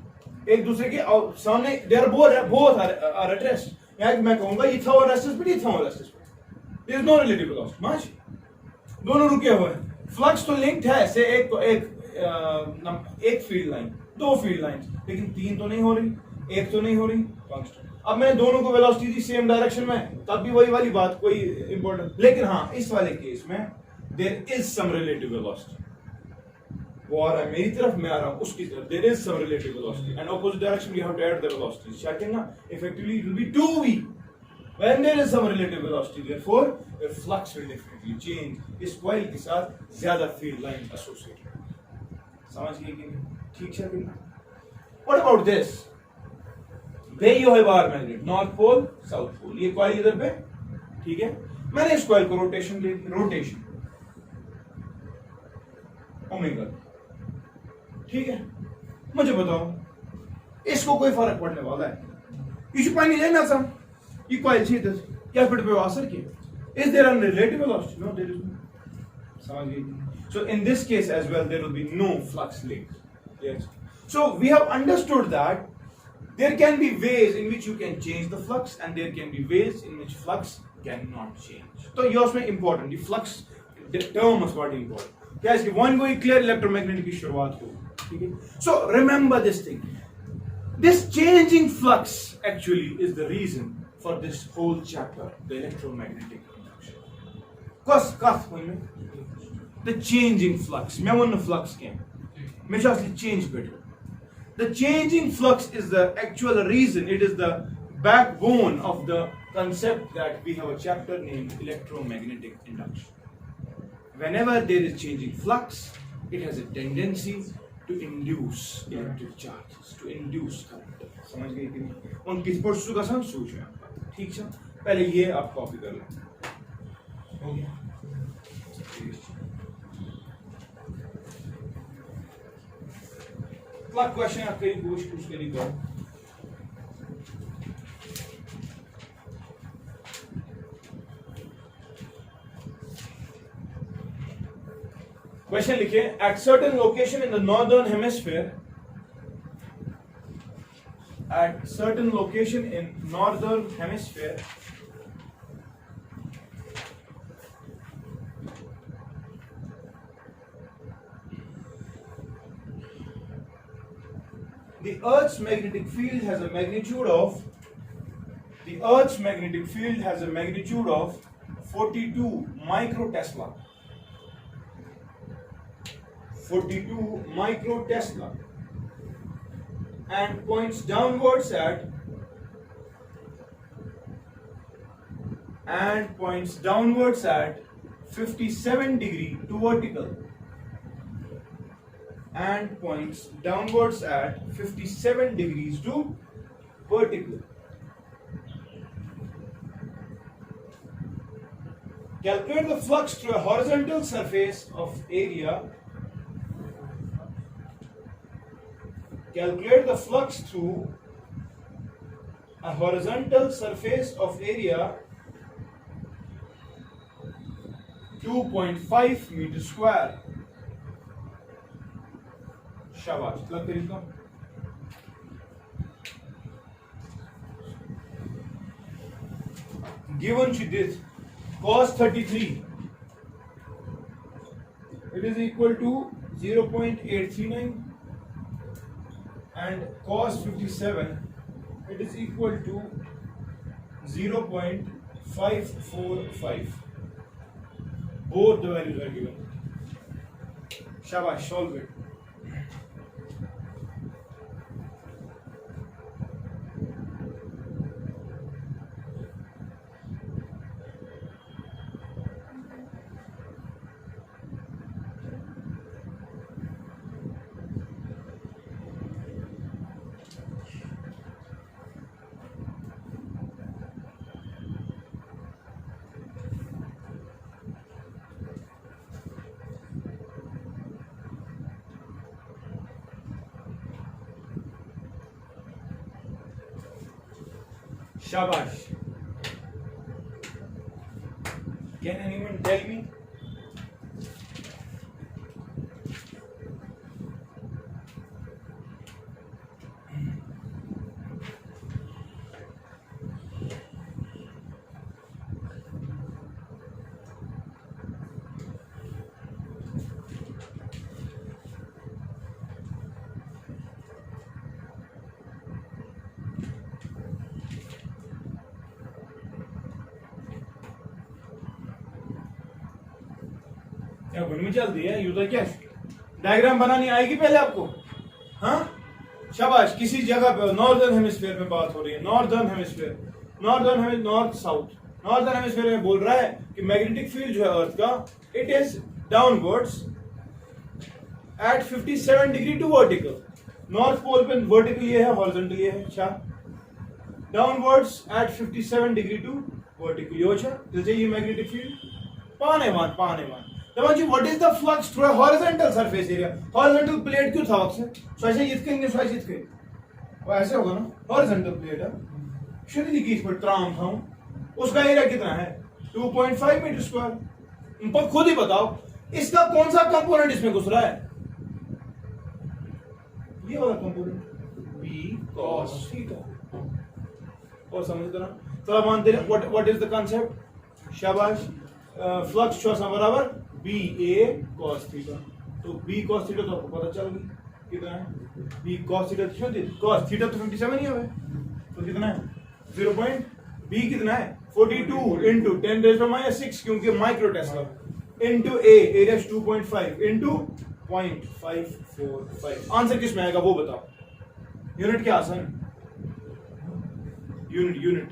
एक दूसरे के सामने they are both are at rest. मैं कहूँगा ये था और रेस्टेस पे, ये था और रेस्टेस पे. There is no relative velocity. माशी दोनों रुके हुए हैं. फ्लक्स तो लिंक्ड है से एक फील्ड लाइन, दो फील्ड लाइंस, लेकिन तीन तो नहीं हो रही, एक तो नहीं हो रही. अब मैंने दोनों को वेलोसिटी दी सेम डायरेक्शन में, तब भी वही वाली बात, कोई इंपॉर्टेंट. लेकिन हाँ, इस वाले केस में there is some relative velocity. वो आ रहा है मेरी तरफ, मैं आ रहा हूं उसकी तरफ. There is some relative velocity and opposite direction we have to add the velocities. Checking ना, effectively it will be 2v when there is some relative velocity. Therefore your flux will definitely change. इस coil के साथ ज्यादा field line associated. समझ गए कि ठीक है कि? What about this? बेयो है bar magnet, north pole south pole. ये कॉइल इधर पे, ठीक है. मैंने इस कॉइल को रोटेशन ले, रोटेशन ओमेगा, ठीक है. मुझे बताओ इसको कोई फर्क पड़ने वाला है? ये जो पानी है ना सम, ये कॉइल छी तो या फिर पे असर किया. Is there a relative velocity? No, there is no. समझ गए? So in this case as well there will be no flux link. Yes. So we have understood that there can be ways in which you can change the flux and there can be ways in which flux cannot change. So yours में important, the flux the term is very important. क्या इसकी one go clear electromagnetic की शुरुआत हो, ठीक है. So remember this thing. This changing flux actually is the reason for this whole chapter, the electromagnetic induction. Kas point में the changing flux. मैं one flux क्या? मैं just change better. The changing flux is the actual reason. It is the backbone of the concept that we have a chapter named electromagnetic induction. Whenever there is changing flux, it has a tendency to induce electric charges, to induce current. समझ गए कि नहीं? उन किस पर सुगा सन सोच में आपका, ठीक है. पहले ये आप कॉपी कर लें. हो गया. क्लास क्वेश्चन आप कहीं पूछ के नहीं करो. क्वेश्चन लिखे. At certain location in the northern hemisphere, at certain location in northern hemisphere, the Earth's magnetic field has a magnitude of 42 microtesla. 42 microtesla. And points downwards at 57 degree to vertical, and points downwards at 57 degrees to vertical. Calculate the flux through a horizontal surface of area. Calculate the flux through a horizontal surface of area 2.5 meter square. शाबाश. लग करी तो given to this cos 33, it is equal to 0.839, and cos 57 it is equal to 0.545. both the values are given. Shabash, solve it. शाबाश. Can anyone tell me? क्या में चलती है you तो क्या डायग्राम बनानी आएगी पहले आपको? हाँ शाबाश। किसी जगह पे नॉर्दर्न हेमिस्फीयर में बात हो रही है, northern hemisphere, north south. Northern hemisphere में बोल रहा है कि मैग्नेटिक फील्ड जो है अर्थ का it is downwards at 57 degree to vertical. North pole पे वर्टिकल ये है, हॉरिजॉन्टल ये है। अच्छा downwards at 57 degree to vertical यो अच्छा ये मैग्नेटिक फील्ड पाने one G what is the flux through horizontal surface area. Horizontal plate क्यों था वक्स सो ऐसे इतके सो ऐसे वो ऐसे होगा ना हॉरिजॉन्टल प्लेट है शुद्ध की इस पर त्राम था उसका एरिया कितना है 2.5 मीटर स्क्वायर। पर खुद ही बताओ इसका कौन सा कंपोनेंट इसमें घुस रहा है? ये वाला कंपोनेंट b cos थीटा। और समझ ना थोड़ा मानते हैं व्हाट इज द कांसेप्ट? शाबाश। फ्लक्स छोसा बराबर b a cos थीटा। तो b cos थीटा तो आपको पता चल गई कितना है। b cos थीटा क्यों दे cos थीटा तो 57 ही है तो कितना है 0. b कितना है 42 into 10 raised by -6 क्योंकि micro Tesla into a area is 2.5 into 0.545। Answer किस में आएगा वो बताओ? यूनिट क्या आसान? यूनिट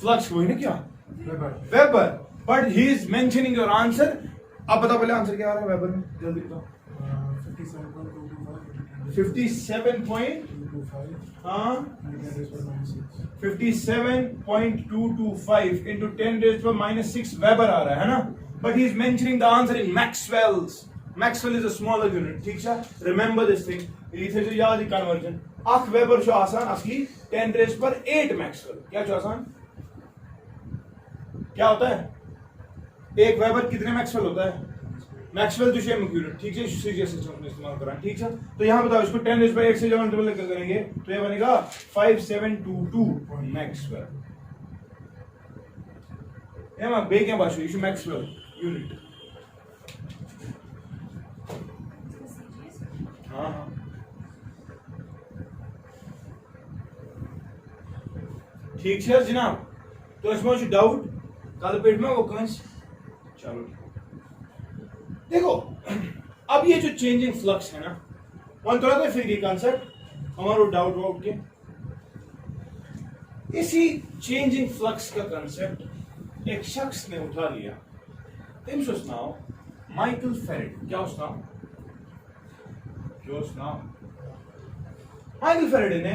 फ्लक्स वही ना क्या weber but he is mentioning your answer. अब बता पहले आंसर क्या आ रहा है वेबर में जल्दी बताओ। 57.225 into 10 raised by -6 वेबर आ रहा है ना। But he is mentioning the answer in Maxwell's. Maxwell is a smaller unit. ठीक है रिमेंबर दिस थिंग इथे जो याद ही कन्वर्जन अख वेबर जो आसान असली 10 रेज पर 8 मैक्सवेल क्या जो आसान क्या होता है? एक वेबर कितने मैक्सवेल होता है? मैक्सवेल जो शेम यूनिट। ठीक है सीजीएस सिस्टम में इस्तेमाल करा। ठीक है तो यहां बताओ इसको 10 रेज पर 8 से जब मल्टीप्लाई करेंगे तो ये बनेगा 5722 मैक्सवेल। एमा बे क्या भाषा इशू मैक्सवेल यूनिट। हाँ ठीक है जनाब। तो इसमें डाउट कल पेट में वो कंस चलो देखो अब ये जो चेंजिंग फ्लक्स है ना वन थोड़ा फिर ये कॉन्सेप्ट हमारा डाउट वाउट के इसी चेंजिंग फ्लक्स का कंसेप्ट एक शख्स ने उठा लिया। इनसे नाउ माइकल फेरेडे। क्या उसका माइकल फेरेडे ने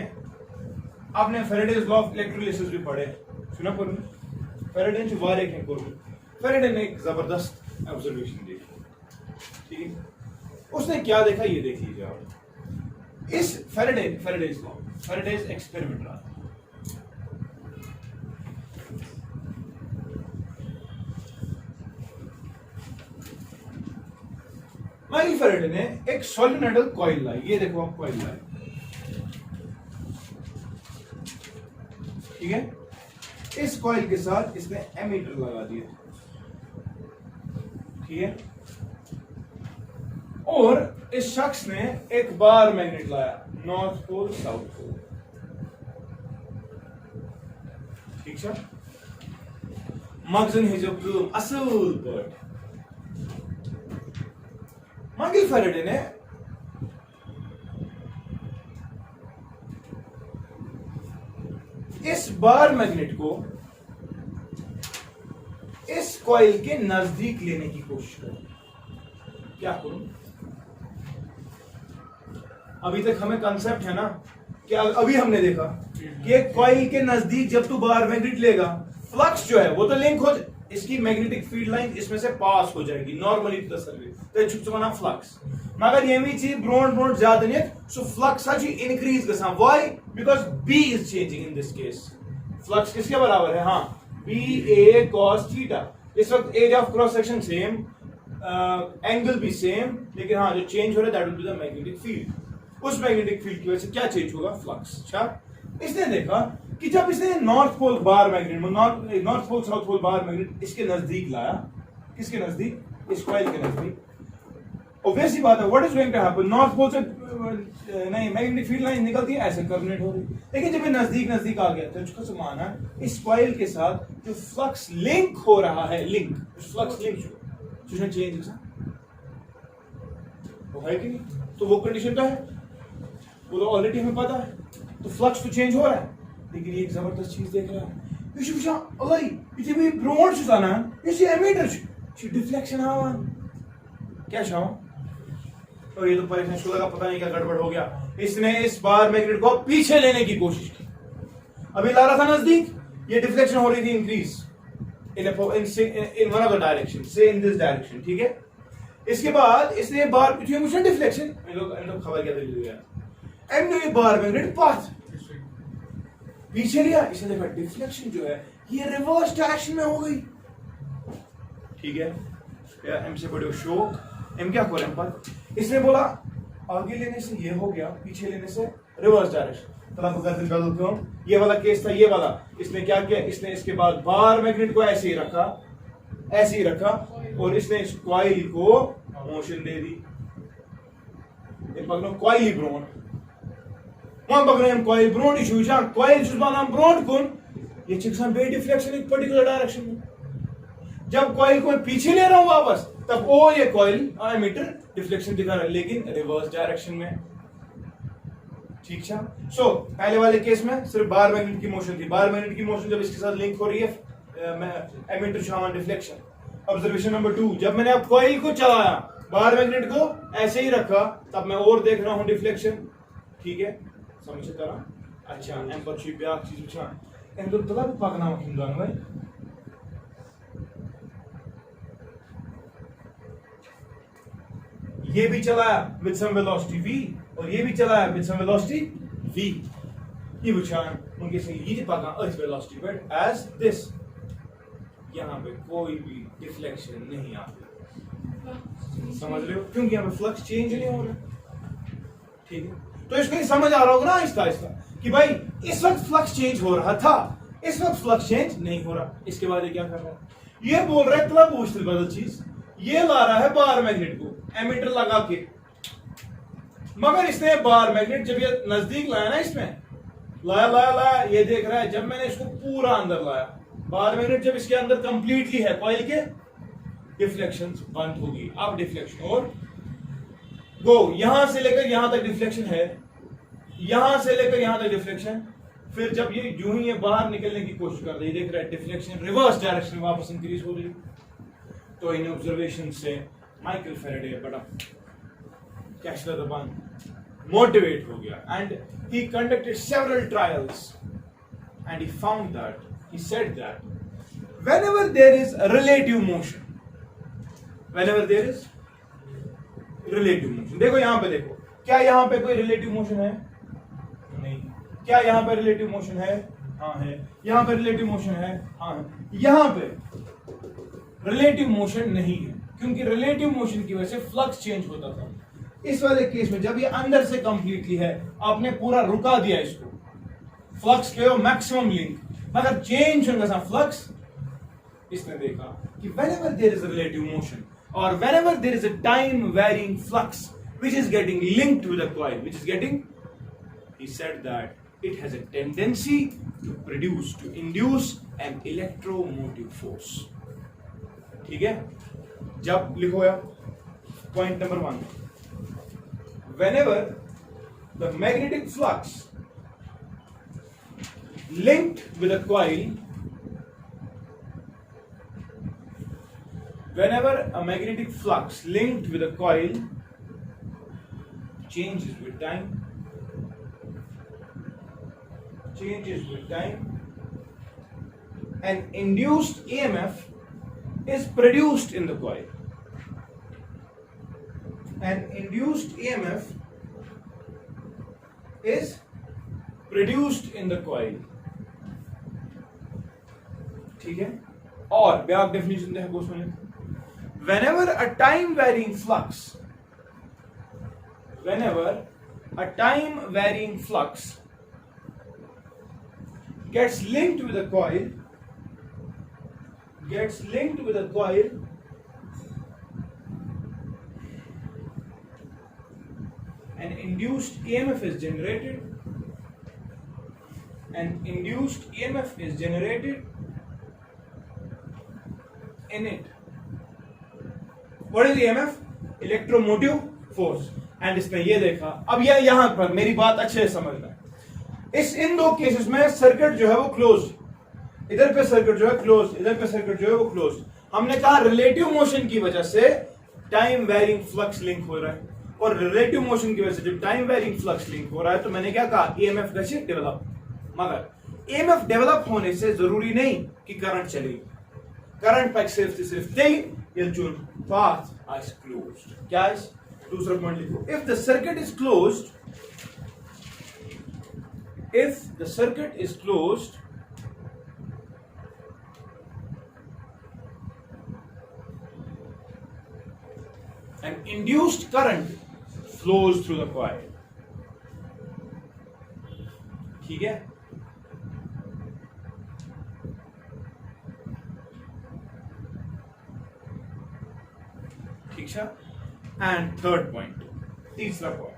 आपने फेरेडेज लॉ ऑफ इलेक्ट्रोलिसिस भी पढ़े सुना पर फेरेडे ने वारे के कोर फेरेडे ने एक जबरदस्त ऑब्जर्वेशन देखी। ठीक है उसने क्या देखा ये देख लीजिए आप। इस फेरेडेज लॉ फेरेडेज एक्सपेरिमेंट रहा। माइकल फेरेडे ने एक सोलेनोइडल कॉइल लाई। ये देखो आप कॉइल लाई। ठीक है इस कॉइल के साथ इसने एमीटर लगा दिया। ठीक है और इस शख्स ने एक बार मैग्नेट लाया नॉर्थ पोल साउथ पोल। ठीक है मगजन हिजब असल बर्ड माइकल फेरेडे ने इस बार मैग्नेट को इस कॉइल के नजदीक लेने की कोशिश करो। क्या करूं? अभी तक हमें कंसेप्ट है ना कि अभी हमने देखा कि एक कॉइल के नजदीक जब तू बार मैग्नेट लेगा फ्लक्स जो है वो तो लिंक हो इसकी मैग्नेटिक फील्ड लाइन इसमें से पास हो जाएगी नॉर्मली टू द सर्फेस तो छु वनान फ्लक्स मगर यमी चीज ब्रोंट ब्रोंट ज्यादा नहीं सो फ्लक्स इंक्रीज गसान why because B is changing in this case flux किसके बराबर है हाँ बी ए cos थीटा इस वक्त area of cross section same angle भी सेम लेकिन हाँ जो चेंज हो रहा है that will be the magnetic field उस मैग्नेटिक फील्ड की वजह से क्या चेंज होगा फ्लक्स अच्छा इसने देखा कि जब इसने north pole bar magnet north pole south pole bar magnet इसके नजदीक लाया किसके नजदीक इस कॉइल के नजदीक ऑब्वियस सी बात है what is going to happen north pole से नहीं मैग्नेटिक फील्ड लाइन निकलती है ऐसे कर्वनेट हो रही लेकिन जब ये नजदीक नजदीक आ गया तो उसका समान है इस कॉइल के साथ जो फ्लक्स लिंक हो रहा है लिंक फ्लक्स लिंक जो चेंज वो है कि नहीं तो वो कंडीशन क्या है वो तो ऑलरेडी हमें पता है तो फ्लक्स तो चेंज हो रहा है लेकिन ये एक जबरदस्त चीज देख रहा है ये वुचा अल्लाह ये भी ब्रोड छ जाना ये एमीटर छ डिफ्लेक्शन हां क्या छाओ और ये तो परेशान शुरू का पता नहीं क्या गड़बड़ हो गया इसने इस बार मैग्नेट को पीछे लेने की कोशिश की अभी ला रहा था नजदीक ये डिफ्लेक्शन हो रही थी increase in one of the direction से इन दिस डायरेक्शन ठीक है इसके बाद इसने बार पीछे मुझे डिफ्लेक्शन लोग खबर क्या दे दिया एंड ये बार मैग्नेट पाथ पीछे लिया इसने देखा डिफ्लेक्शन जो है ये रिवर्स डायरेक्शन में हो गई ठीक है या एम से बड़े शोक एम क्या करें पर इसने बोला आगे लेने से ये हो गया पीछे लेने से रिवर्स डायरेक्शन तो क्यों ये वाला केस था ये वाला इसने क्या किया इसने इसके बाद बार मैग्नेट को ऐसे ही रखा और इसने इस कॉइल को मोशन दे दी कॉइल ही ब्रोन कॉइल ब्रोड इशू कॉइल ब्रोड कुन ये बे डिफ्लेक्शन एक पर्टिकुलर डायरेक्शन में जब कॉइल को मैं पीछे ले रहा हूं वापस तब वो ये कॉइल एमीटर डिफ्लेक्शन दिखा रहा है लेकिन रिवर्स डायरेक्शन में ठीक है सो पहले वाले केस में सिर्फ बार मैग्नेट की मोशन थी बार मैग्नेट की मोशन जब इसके साथ लिंक हो रही है एमीटर शामान डिफ्लेक्शन ऑब्जर्वेशन नंबर 2 जब मैंने अब कॉइल को चलाया बार मैग्नेट को ऐसे ही रखा तब मैं और देख रहा हूं डिफ्लेक्शन ठीक है समझ करा अच्छा एम पर छी ब्याक चीज वछा एम तो तला पकना हिंदुआन भाई ये भी चलाया विद सम वेलोसिटी v और ये भी चलाया विद सम वेलोसिटी v ये वछान उनके से ये पका अर्थ वेलोसिटी बट एज दिस यहां पे कोई भी डिफ्लेक्शन नहीं आती समझ रहे हो क्योंकि यहां पे फ्लक्स चेंज नहीं हो रहा ठीक है तो इसको समझ आ रहा होगा ना आहिस्ता आहिस्ता कि भाई इस वक्त फ्लक्स चेंज हो रहा था इस वक्त फ्लक्स चेंज नहीं हो रहा इसके बाद ये क्या कर रहा है ये बोल रहा है क्लब पूछते बदल चीज ये ला रहा है बार मैग्नेट को एमीटर लगा के मगर इसने बार मैग्नेट जब ये नजदीक लाया ना इसमें लाया ये देख रहा है जब मैंने इसको पूरा अंदर लाया बार मैग्नेट जब इसके अंदर कंप्लीटली है कॉइल के डिफ्लेक्शन बंद होगी अब डिफ्लेक्शन और गो यहां से लेकर यहां तक डिफ्लेक्शन है यहां से लेकर यहां तक डिफ्लेक्शन फिर जब ये यूं ही ये बाहर निकलने की कोशिश कर रही है देख रहा है डिफ्लेक्शन रिवर्स डायरेक्शन में वापस इंक्रीज हो रही तो इन ऑब्जर्वेशन से माइकल फैराडे बड़ा कैशलर दबान मोटिवेट हो गया and he conducted several trials and he found that he said that whenever there is a relative motion whenever there is relative motion देखो यहां पे देखो क्या यहां पे कोई रिलेटिव मोशन है नहीं क्या यहां पे रिलेटिव मोशन है हाँ है यहां पे रिलेटिव मोशन है हाँ है यहां पे रिलेटिव मोशन नहीं है क्योंकि रिलेटिव मोशन की वजह से फ्लक्स चेंज होता था इस वाले केस में जब ये अंदर से कंप्लीटली है आपने पूरा रुका दिया इसको फ्लक्स के मैक्सिमम लिंक मगर चेंज होगा फ्लक्स इसने देखा कि whenever there is a relative motion or whenever there is a time varying flux which is getting linked with a coil he said that it has a tendency to induce an electromotive force ठीक है जब लिखो यार point number 1 whenever the magnetic flux linked with a coil whenever a magnetic flux linked with a coil changes with time an induced EMF is produced in the coil. And induced EMF is produced in the coil. ठीक है, और back definition देखो उसमें, whenever a time varying flux gets linked with a coil, an induced EMF is generated. In it. What is EMF? Electromotive force. And इसमें ये देखा, अब ये यहां पर मेरी बात अच्छे से समझना, इन दो केसेस में सर्किट जो है वो क्लोज, इधर पे सर्किट जो है क्लोज, इधर पे सर्किट जो है वो क्लोज। हमने कहा रिलेटिव मोशन की वजह से टाइम वेरिंग फ्लक्स लिंक हो रहा है, और रिलेटिव मोशन की वजह से जब टाइम वेरिंग फ्लक्स लिंक हो रहा है तो मैंने क्या कहा, ईएमएफ कैसे डेवलप। मगर ईएमएफ डेवलप होने से जरूरी नहीं कि करंट चलेगी, करंट पैक सिर्फ path is closed. क्या है दूसरा पॉइंट लिखो, if the circuit is closed an induced current flows through the coil. ठीक है, ठीक है। एंड थर्ड पॉइंट, तीसरा पॉइंट,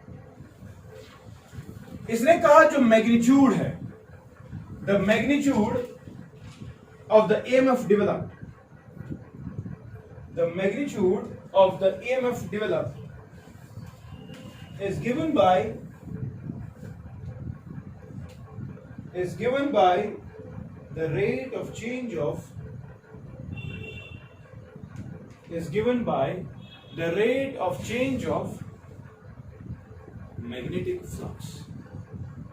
इसने कहा जो मैग्नीट्यूड है, the magnitude of the EMF developed, the magnitude of the EMF developed is given by the rate of change of magnetic flux.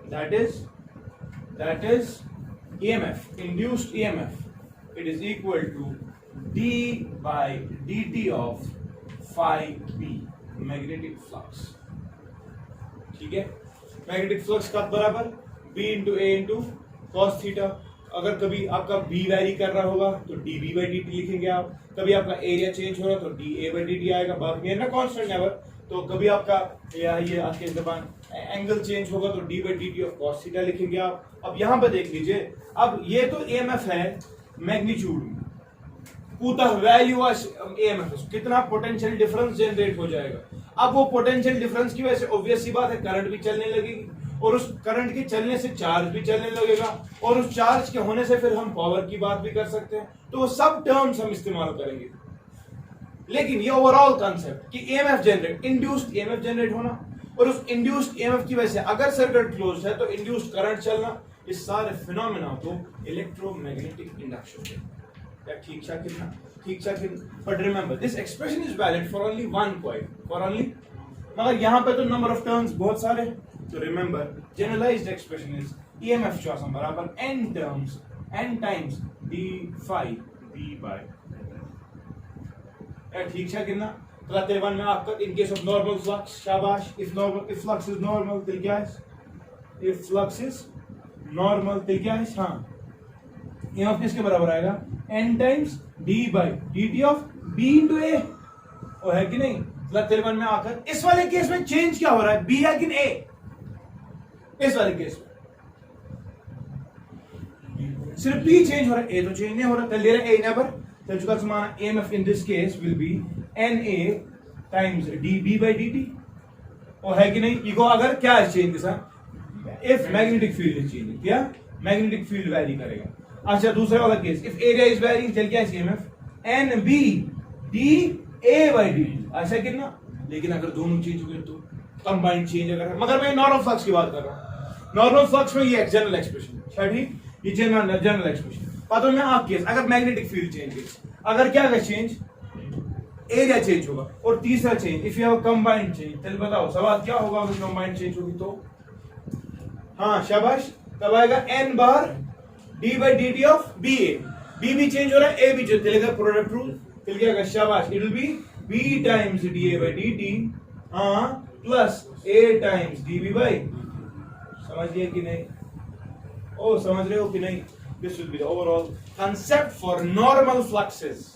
That is EMF, induced EMF. It is equal to d by dt of phi b, magnetic flux. ठीक है, magnetic flux का बराबर b into a into cos theta. अगर कभी आपका b vary कर रहा होगा तो db by dt लिखेंगे आप, कभी आपका एरिया चेंज हो रहा तो dA by dt आएगा, बाकी है ना कांस्टेंट नेवर। तो कभी आपका ये आपके जबान एंगल चेंज होगा तो d by dt of cos theta लिखेंगे आप। अब यहां पर देख लीजिए, अब ये तो EMF है मैग्नीट्यूड में, पूरा वैल्यू EMF कितना पोटेंशियल डिफरेंस जनरेट हो जाएगा। अब वो पोटेंशियल डिफरेंस की वजह से ऑब्वियस सी बात है करंट भी चलने लगेगी, और उस करंट के चलने से चार्ज भी चलने लगेगा, और उस चार्ज के होने से फिर हम पावर की बात भी कर सकते हैं। तो वो सब टर्म्स हम इस्तेमाल करेंगे, लेकिन ये ओवरऑल कंसेप्ट कि EMF generate, induced EMF generate होना, और उस इंड्यूस्ड EMF की वजह से अगर सर्किट क्लोज है तो इंड्यूस्ड करंट चलना, इस सारे फिनोमेना को इलेक्ट्रोमैग्नेटिक इंडक्शन कहते हैं। ठीक but remember this expression is valid for only one coil, मगर यहाँ पे तो नंबर ऑफ टर्म्स बहुत सारे, तो remember generalised expression is EMF जो आसान बराबर n times d phi b by, ठीक है कितना। क्लास 1 में आपका in case of normal flux, शाबाश, इफ फ्लक्स इज नॉर्मल तो क्या है, इफ फ्लक्स इज नॉर्मल तो क्या है, हाँ EMF किसके बराबर आएगा, n times d by dt of b into a, और है कि नहीं। क्लास 1 में आकर इस वाले केस में चेंज क्या हो रहा है, b है कि a, इस वाले केस में सिर्फ b चेंज हो रहा है, a तो चेंज नहीं हो रहा। चल दे रहा है a नेवर, तो जो का समान EMF in this case will be na times db by dt, और है कि नहीं। इको अगर क्या है चेंज के साथ, if magnetic field is changing, क्या magnetic field वैरी करेगा। अच्छा दूसरा वाला case, if area is varying, चल क्या है EMF nb da by dt, ऐसा कितना। लेकिन अगर दोनों चेंज हो गए तो कंबाइंड चेंज अगर है, मगर मैं नॉर्मल फ्लक्स की बात कर रहा हूँ, नॉर्मल फ्लक्स में ये जनरल एक्सप्रेशन, ठीक, ये जनरल एक्सप्रेशन। पता में आप केस अगर मैग्नेटिक फील्ड चेंज, अगर क्या का चेंज, एरिया चेंज होगा, और तीसरा change if you have combined change, चल बताओ सवाल क्या होगा अगर कंबाइंड चेंज होगी तो, हाँ शाबाश, तब आएगा n bar d by dt of ba, b भी चेंज हो रहा है, a भी चेंज, चलेगा प्रोडक्ट रूल। फिर क्या होगा, शाबाश, it will B b times dA by dt plus a times dv by, समझिए कि नहीं? ओ समझ रहे हो कि नहीं? This will be the overall concept for normal fluxes,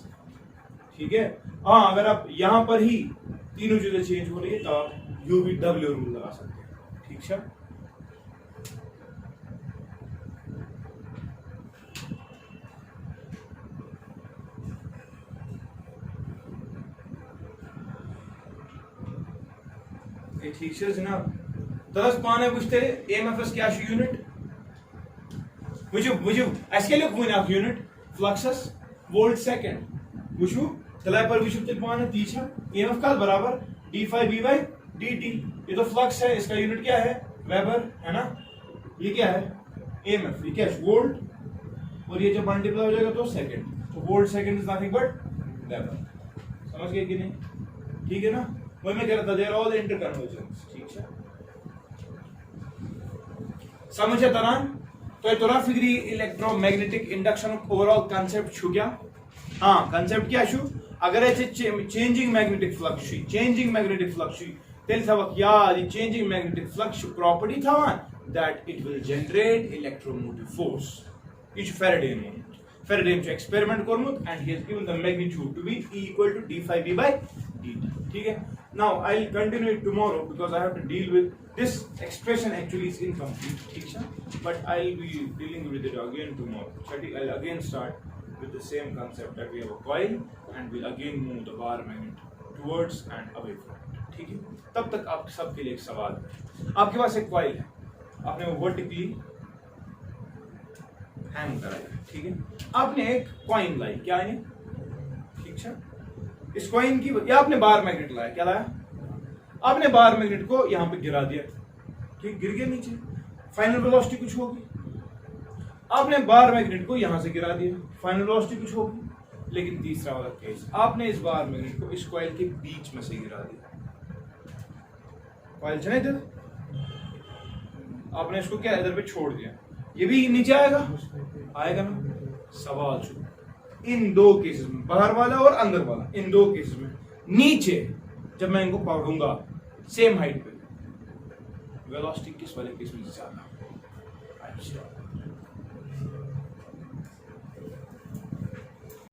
ठीक है? हाँ, अगर आप यहां पर ही तीनों चीजें चेंज हो रही है तो आप यू वी डब्ल्यू रूल लगा सकते हैं, ठीक है? ठीक है जनाब, तस पाने वुचते एमएफएस क्या यूनिट वुचु अस वन यूनिट फ्लक्सस वोल्ट सेकंड वुचु तला पर वुचु तल पाने तीछा एमएफ का बराबर d5b by dt, ये तो फ्लक्स है, इसका यूनिट क्या है, वेबर है ना? ये क्या है, एमएफ, ये क्या है, वोल्ट, और ये जब मल्टीप्लाई हो जाएगा तो सेकंड, तो volt second is nothing but weber, समझ गए कि नहीं? ठीक है ना? वही मैं कह रहा था, देयर ऑल इंटरकन्वर्जेंस, ठीक है? समझे तरह? तो तोरा फिक्री इलेक्ट्रोमैग्नेटिक इंडक्शन ओवरऑल कांसेप्ट छु क्या? हाँ, कांसेप्ट क्या छु? अगर ऐसे चेंजिंग मैग्नेटिक फ्लक्स तेल थवक याद, ये चेंजिंग मैग्नेटिक फ्लक्स प्रॉपर्टी थवान that it will generate electromotive force. ये फैराडे ने एक्सपेरिमेंट करमुत and he has given the magnitude to be E equal to d5b by dt, ठीक है? Now I'll continue it tomorrow because I have to deal with this expression, actually is incomplete, ठीक है? But I'll be dealing with it again tomorrow. I'll again start with the same concept that we have a coil and we'll again move the bar magnet towards and away from it, ठीक है? तब तक आप सबके लिए एक सवाल है, आपके पास एक कॉइल है, आपने वो वर्टिकली हैंग कराया, ठीक है? आपने एक कॉइन लाई, क्या है, ठीक है? इस कॉइन की, या आपने बार मैग्नेट लाया, क्या लाया? आपने बार मैग्नेट को यहां पे गिरा दिया, ठीक, गिर गया नीचे, फाइनल वेलोसिटी कुछ होगी। आपने बार मैग्नेट को यहां से गिरा दिया, फाइनल वेलोसिटी कुछ होगी। लेकिन तीसरा वाला केस, आपने इस बार मैग्नेट को इस कॉइल के बीच में से गिरा दिया, कॉइल चले इधर, आपने इसको क्या इधर पे छोड़ दिया, ये भी नीचे आएगा ना? सवाल छू, इन दो केसेस में, बाहर वाला और अंदर वाला, इन दो केसेस में नीचे जब मैं इनको पकड़ूंगा सेम हाइट पे, वेलोसिटी किस वाले केस में ज्यादा? अच्छा,